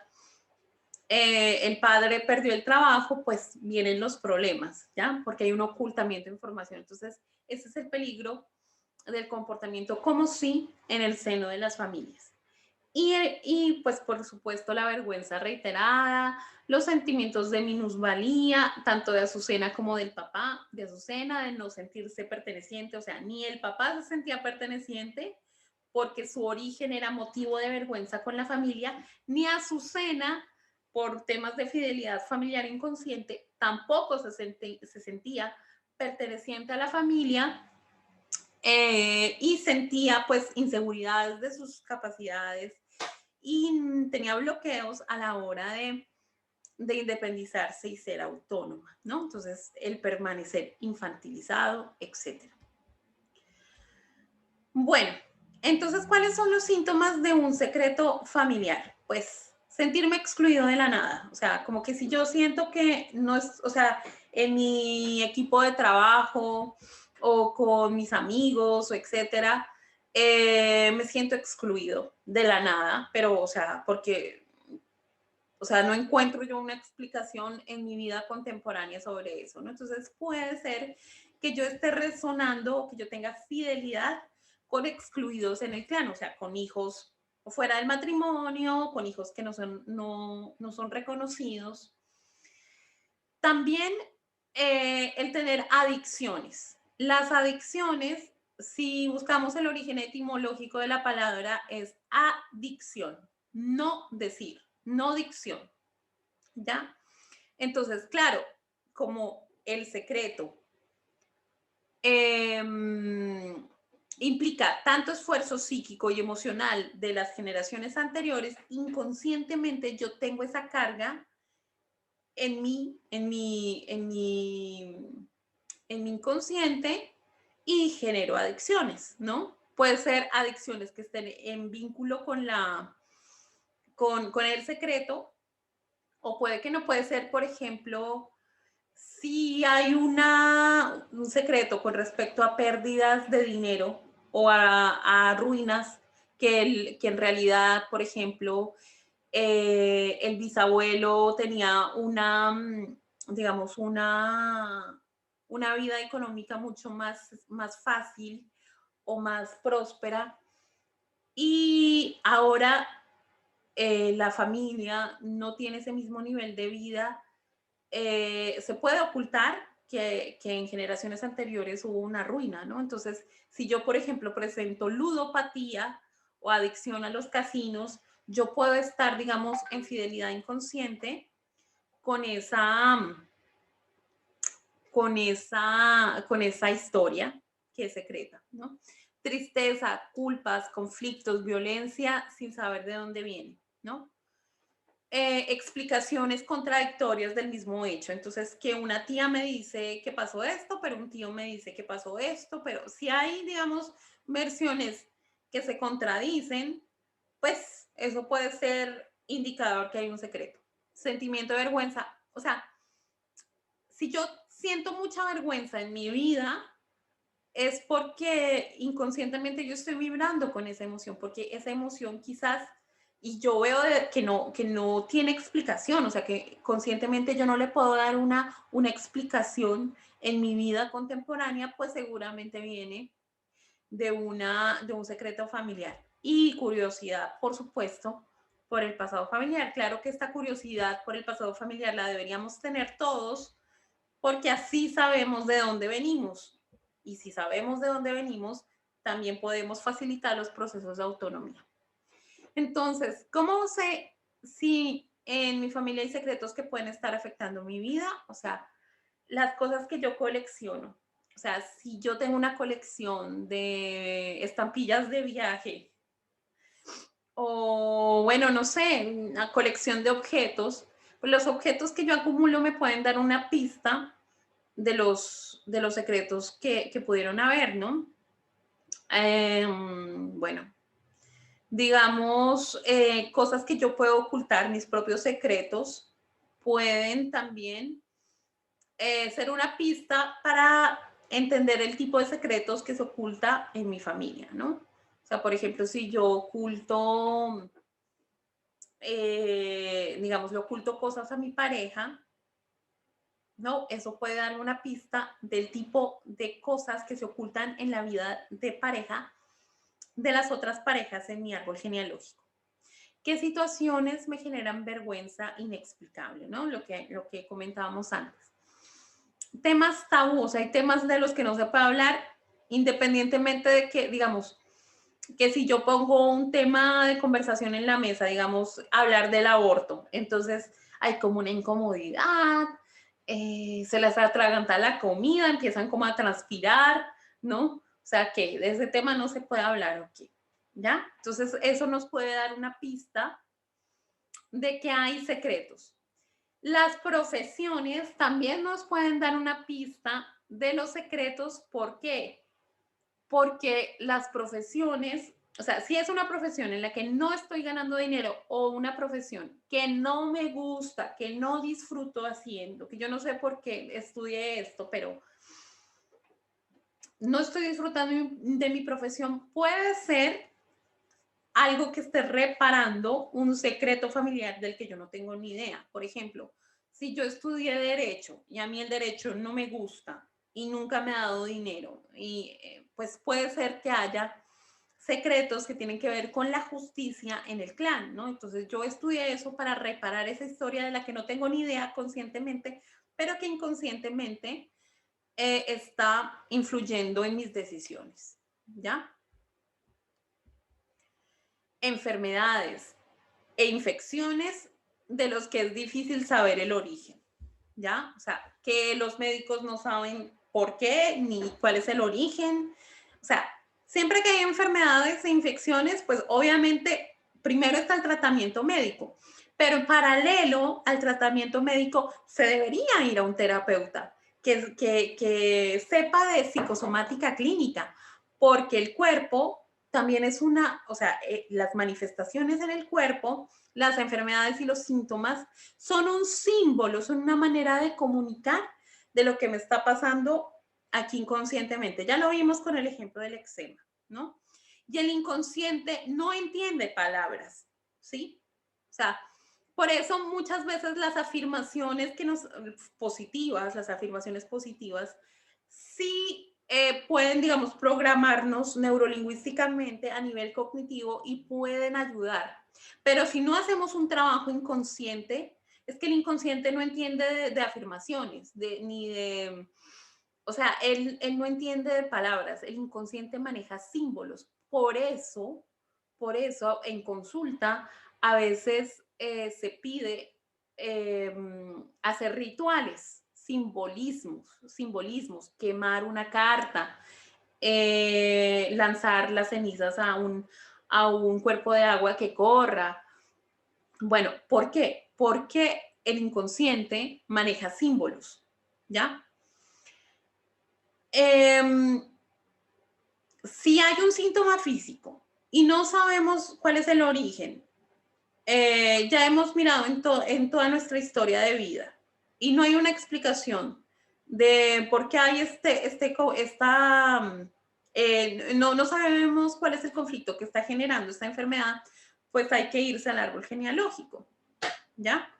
el padre perdió el trabajo, pues vienen los problemas, ¿ya? Porque hay un ocultamiento de información. Entonces, ese es el peligro del comportamiento como si en el seno de las familias. Y pues por supuesto la vergüenza reiterada, los sentimientos de minusvalía, tanto de Azucena como del papá, de Azucena, de no sentirse perteneciente, o sea, ni el papá se sentía perteneciente porque su origen era motivo de vergüenza con la familia, ni Azucena, por temas de fidelidad familiar inconsciente, tampoco se sentía perteneciente a la familia y sentía pues inseguridades de sus capacidades y tenía bloqueos a la hora de independizarse y ser autónoma, ¿no? Entonces, el permanecer infantilizado, etcétera. Bueno, entonces, ¿cuáles son los síntomas de un secreto familiar? Pues sentirme excluido de la nada, o sea, como que si yo siento que no es, o sea, en mi equipo de trabajo o con mis amigos o etcétera, me siento excluido de la nada, pero, o sea, porque, o sea, no encuentro yo una explicación en mi vida contemporánea sobre eso, ¿no? Entonces puede ser que yo esté resonando o que yo tenga fidelidad con excluidos en el clan, o sea, con hijos fuera del matrimonio, con hijos que no son reconocidos. También el tener adicciones. Las adicciones, si buscamos el origen etimológico de la palabra, es adicción, no decir, no dicción, ¿ya? Entonces, claro, como el secreto eh, implica tanto esfuerzo psíquico y emocional de las generaciones anteriores, inconscientemente yo tengo esa carga en mi inconsciente y genero adicciones, ¿no? Puede ser adicciones que estén en vínculo con el secreto, o puede que no, puede ser, por ejemplo, si hay un secreto con respecto a pérdidas de dinero o a ruinas que en realidad, por ejemplo, el bisabuelo tenía digamos, una vida económica mucho más fácil o más próspera y ahora la familia no tiene ese mismo nivel de vida. Se puede ocultar que en generaciones anteriores hubo una ruina, ¿no? Entonces, si yo, por ejemplo, presento ludopatía o adicción a los casinos, yo puedo estar, digamos, en fidelidad inconsciente con esa historia que es secreta, ¿no? Tristeza, culpas, conflictos, violencia sin saber de dónde viene, ¿no? Explicaciones contradictorias del mismo hecho. Entonces, que una tía me dice que pasó esto, pero un tío me dice que pasó esto, pero si hay, digamos, versiones que se contradicen, pues eso puede ser indicador que hay un secreto. Sentimiento de vergüenza. O sea, si yo siento mucha vergüenza en mi vida, es porque inconscientemente yo estoy vibrando con esa emoción, porque esa emoción quizás, y yo veo que no tiene explicación, o sea, que conscientemente yo no le puedo dar una explicación en mi vida contemporánea, pues seguramente viene de un secreto familiar. Y curiosidad, por supuesto, por el pasado familiar. Claro que esta curiosidad por el pasado familiar la deberíamos tener todos, porque así sabemos de dónde venimos. Y si sabemos de dónde venimos, también podemos facilitar los procesos de autonomía. Entonces, ¿cómo sé si en mi familia hay secretos que pueden estar afectando mi vida? O sea, las cosas que yo colecciono. O sea, si yo tengo una colección de estampillas de viaje o, bueno, no sé, una colección de objetos, pues los objetos que yo acumulo me pueden dar una pista de los secretos que pudieron haber, ¿no? Bueno, Digamos, cosas que yo puedo ocultar, mis propios secretos, pueden también ser una pista para entender el tipo de secretos que se oculta en mi familia, ¿no? O sea, por ejemplo, si yo oculto, digamos, le oculto cosas a mi pareja, ¿no? Eso puede darme una pista del tipo de cosas que se ocultan en la vida de pareja de las otras parejas en mi árbol genealógico. ¿Qué situaciones me generan vergüenza inexplicable, ¿no? Lo que comentábamos antes. Temas tabús, hay temas de los que no se puede hablar, independientemente de que, digamos, que si yo pongo un tema de conversación en la mesa, digamos, hablar del aborto, entonces hay como una incomodidad, se les atraganta la comida, empiezan como a transpirar, ¿no? O sea, que de ese tema no se puede hablar, ¿ok? ¿Ya? Entonces, eso nos puede dar una pista de que hay secretos. Las profesiones también nos pueden dar una pista de los secretos. ¿Por qué? Porque las profesiones, o sea, si es una profesión en la que no estoy ganando dinero o una profesión que no me gusta, que no disfruto haciendo, que yo no sé por qué estudié esto, pero no estoy disfrutando de mi profesión, puede ser algo que esté reparando un secreto familiar del que yo no tengo ni idea. Por ejemplo, si yo estudié derecho y a mí el derecho no me gusta y nunca me ha dado dinero, y pues puede ser que haya secretos que tienen que ver con la justicia en el clan, ¿no? Entonces yo estudié eso para reparar esa historia de la que no tengo ni idea conscientemente, pero que inconscientemente está influyendo en mis decisiones, ¿ya? Enfermedades e infecciones de los que es difícil saber el origen, ¿ya? O sea, que los médicos no saben por qué ni cuál es el origen. O sea, siempre que hay enfermedades e infecciones, pues obviamente primero está el tratamiento médico, pero en paralelo al tratamiento médico se debería ir a un terapeuta que sepa de psicosomática clínica, porque el cuerpo también es una, o sea, las manifestaciones en el cuerpo, las enfermedades y los síntomas son un símbolo, son una manera de comunicar de lo que me está pasando aquí inconscientemente. Ya lo vimos con el ejemplo del eczema, ¿no? Y el inconsciente no entiende palabras, ¿sí? O sea, por eso muchas veces las afirmaciones que nos positivas, las afirmaciones positivas, sí pueden, digamos, programarnos neurolingüísticamente a nivel cognitivo y pueden ayudar. Pero si no hacemos un trabajo inconsciente, es que el inconsciente no entiende de afirmaciones, ni de, o sea, él no entiende de palabras, el inconsciente maneja símbolos. Por eso en consulta a veces se pide eh, hacer rituales, simbolismos, quemar una carta, lanzar las cenizas a un cuerpo de agua que corra. Bueno, ¿por qué? Porque el inconsciente maneja símbolos, ¿ya? Eh, si hay un síntoma físico y no sabemos cuál es el origen, ya hemos mirado en toda nuestra historia de vida y no hay una explicación de por qué hay no sabemos cuál es el conflicto que está generando esta enfermedad, pues hay que irse al árbol genealógico, ¿ya?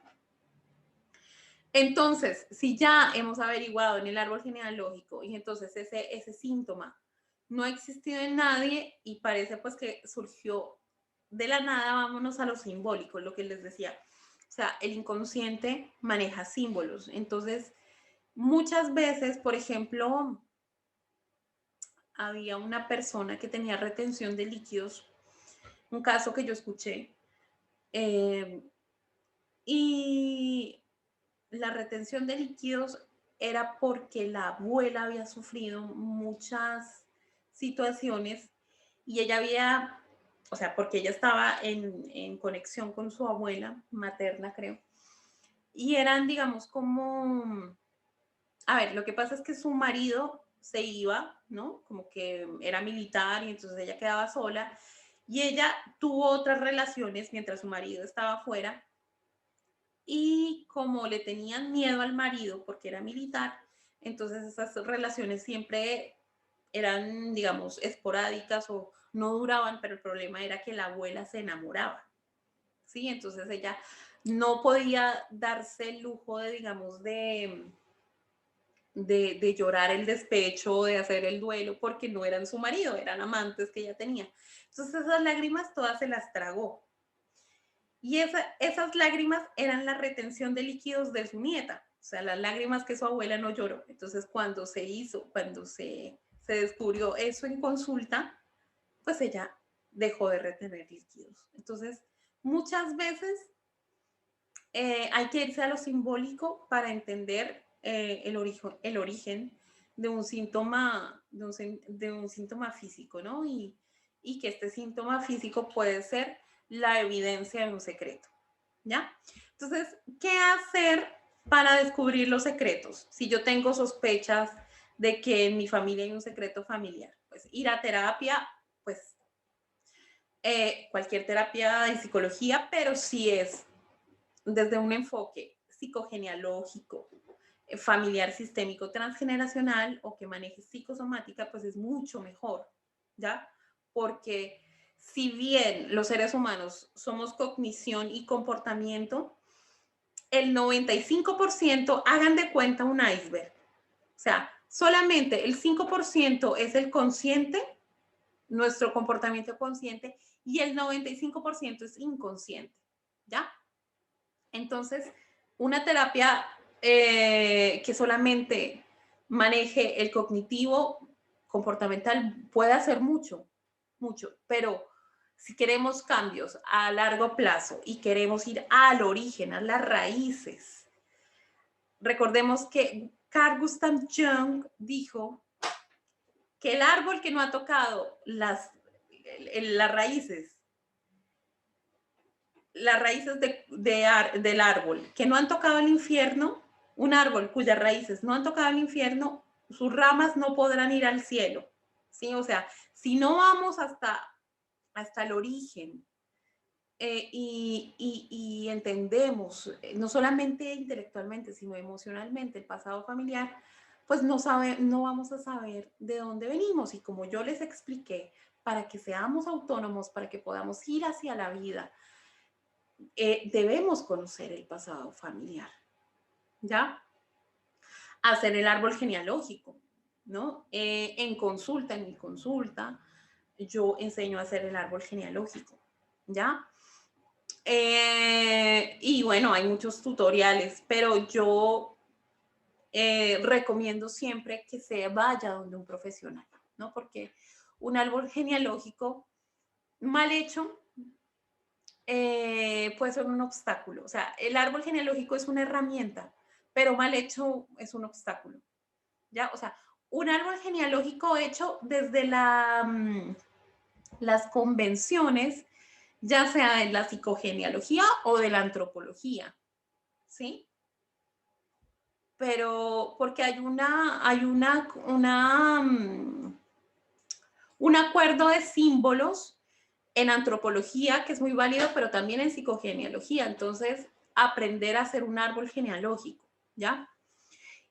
Entonces, si ya hemos averiguado en el árbol genealógico y entonces ese síntoma no ha existido en nadie y parece pues que surgió de la nada, vámonos a lo simbólico, lo que les decía. O sea, el inconsciente maneja símbolos. Entonces, muchas veces, por ejemplo, había una persona que tenía retención de líquidos, un caso que yo escuché, eh, y la retención de líquidos era porque la abuela había sufrido muchas situaciones y ella había, o sea, porque ella estaba en conexión con su abuela materna, creo, y eran, digamos, como, a ver, lo que pasa es que su marido se iba, ¿no? Como que era militar y entonces ella quedaba sola Y ella tuvo otras relaciones mientras su marido estaba afuera y como le tenían miedo al marido porque era militar, entonces esas relaciones siempre eran, digamos, esporádicas o no duraban, pero el problema era que la abuela se enamoraba, ¿sí? Entonces ella no podía darse el lujo de, digamos, de llorar el despecho, de hacer el duelo, porque no eran su marido, eran amantes que ella tenía. Entonces esas lágrimas todas se las tragó. Y esas lágrimas eran la retención de líquidos de su nieta, o sea, las lágrimas que su abuela no lloró. Entonces, cuando se descubrió eso en consulta, pues ella dejó de retener líquidos. Entonces, muchas veces hay que irse a lo simbólico para entender el origen de un síntoma, de un síntoma físico, ¿no? Y que este síntoma físico puede ser la evidencia de un secreto, ¿ya? Entonces, ¿qué hacer para descubrir los secretos? Si yo tengo sospechas de que en mi familia hay un secreto familiar, pues ir a terapia, pues cualquier terapia de psicología, pero si es desde un enfoque psicogenealógico, familiar sistémico transgeneracional o que maneje psicosomática, pues es mucho mejor, ¿ya? Porque si bien los seres humanos somos cognición y comportamiento, el 95% hagan de cuenta un iceberg. O sea, solamente el 5% es el consciente, nuestro comportamiento consciente, y el 95% es inconsciente, ¿ya? Entonces, una terapia que solamente maneje el cognitivo comportamental puede hacer mucho, mucho, pero si queremos cambios a largo plazo y queremos ir al origen, a las raíces, recordemos que Carl Gustav Jung dijo que el árbol que no ha tocado raíces las raíces del árbol que no han tocado el infierno, un árbol cuyas raíces no han tocado el infierno, sus ramas no podrán ir al cielo. ¿Sí? O sea, si no vamos hasta el origen y entendemos, no solamente intelectualmente, sino emocionalmente el pasado familiar, pues no vamos a saber de dónde venimos. Y como yo les expliqué, para que seamos autónomos, para que podamos ir hacia la vida, debemos conocer el pasado familiar, ¿ya? Hacer el árbol genealógico, ¿no? En mi consulta, yo enseño a hacer el árbol genealógico, ¿ya? Y bueno, hay muchos tutoriales, pero yo recomiendo siempre que se vaya donde un profesional, ¿no? Porque un árbol genealógico mal hecho puede ser un obstáculo. O sea, el árbol genealógico es una herramienta, pero mal hecho es un obstáculo. ¿Ya? O sea, un árbol genealógico hecho desde las convenciones, ya sea en la psicogenealogía o de la antropología, ¿sí? Pero porque un acuerdo de símbolos en antropología, que es muy válido, pero también en psicogenealogía. Entonces, aprender a hacer un árbol genealógico, ¿ya?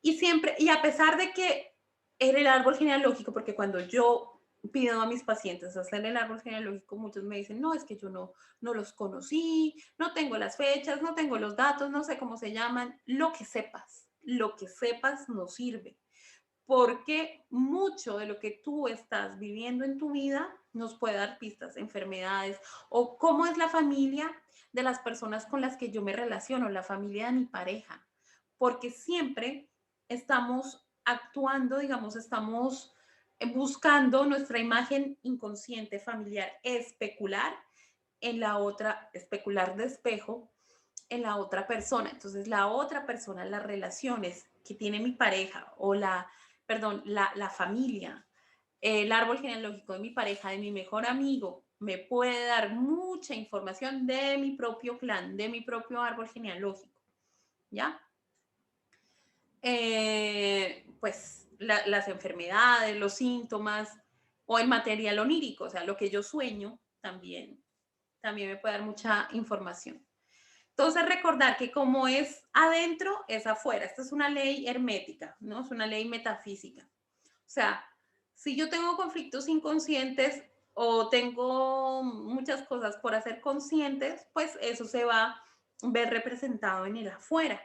Y siempre, y a pesar de que era el árbol genealógico, porque cuando yo pido a mis pacientes hacer el árbol genealógico, muchos me dicen, no, es que yo no los conocí, no tengo las fechas, no tengo los datos, no sé cómo se llaman. Lo que sepas nos sirve porque mucho de lo que tú estás viviendo en tu vida nos puede dar pistas, enfermedades o cómo es la familia de las personas con las que yo me relaciono, la familia de mi pareja, porque siempre estamos actuando, digamos, estamos buscando nuestra imagen inconsciente familiar, especular de espejo en la otra persona. Entonces, la otra persona, las relaciones que tiene mi pareja o la familia, el árbol genealógico de mi pareja, de mi mejor amigo, me puede dar mucha información de mi propio clan, de mi propio árbol genealógico, ¿ya? Pues las enfermedades, los síntomas o el material onírico, o sea, lo que yo sueño, también me puede dar mucha información. Entonces, recordar que como es adentro, es afuera. Esta es una ley hermética, ¿no? Es una ley metafísica. O sea, si yo tengo conflictos inconscientes o tengo muchas cosas por hacer conscientes, pues eso se va a ver representado en el afuera,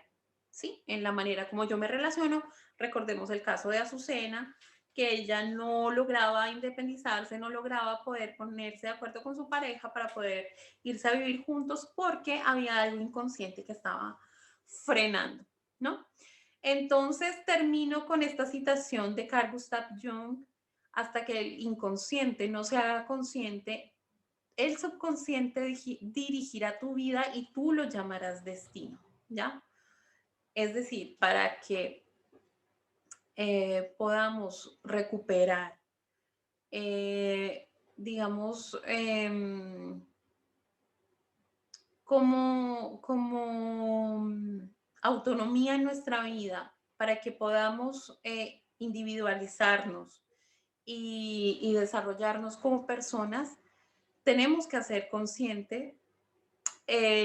¿sí? En la manera como yo me relaciono. Recordemos el caso de Azucena, que ella no lograba independizarse, no lograba poder ponerse de acuerdo con su pareja para poder irse a vivir juntos porque había algo inconsciente que estaba frenando, ¿no? Entonces termino con esta citación de Carl Gustav Jung: hasta que el inconsciente no se haga consciente, el subconsciente dirigirá tu vida y tú lo llamarás destino, ¿ya? Es decir, para que podamos recuperar, digamos, como autonomía en nuestra vida, para que podamos individualizarnos y desarrollarnos como personas, tenemos que hacer consciente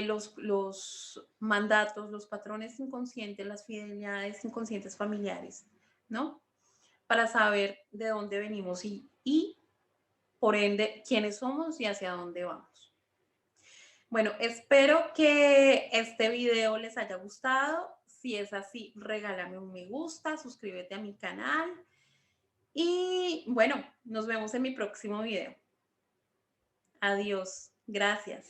los mandatos, los patrones inconscientes, las fidelidades inconscientes familiares, ¿no? Para saber de dónde venimos y por ende quiénes somos y hacia dónde vamos. Bueno, espero que este video les haya gustado. Si es así, regálame un me gusta, suscríbete a mi canal y bueno, nos vemos en mi próximo video. Adiós. Gracias.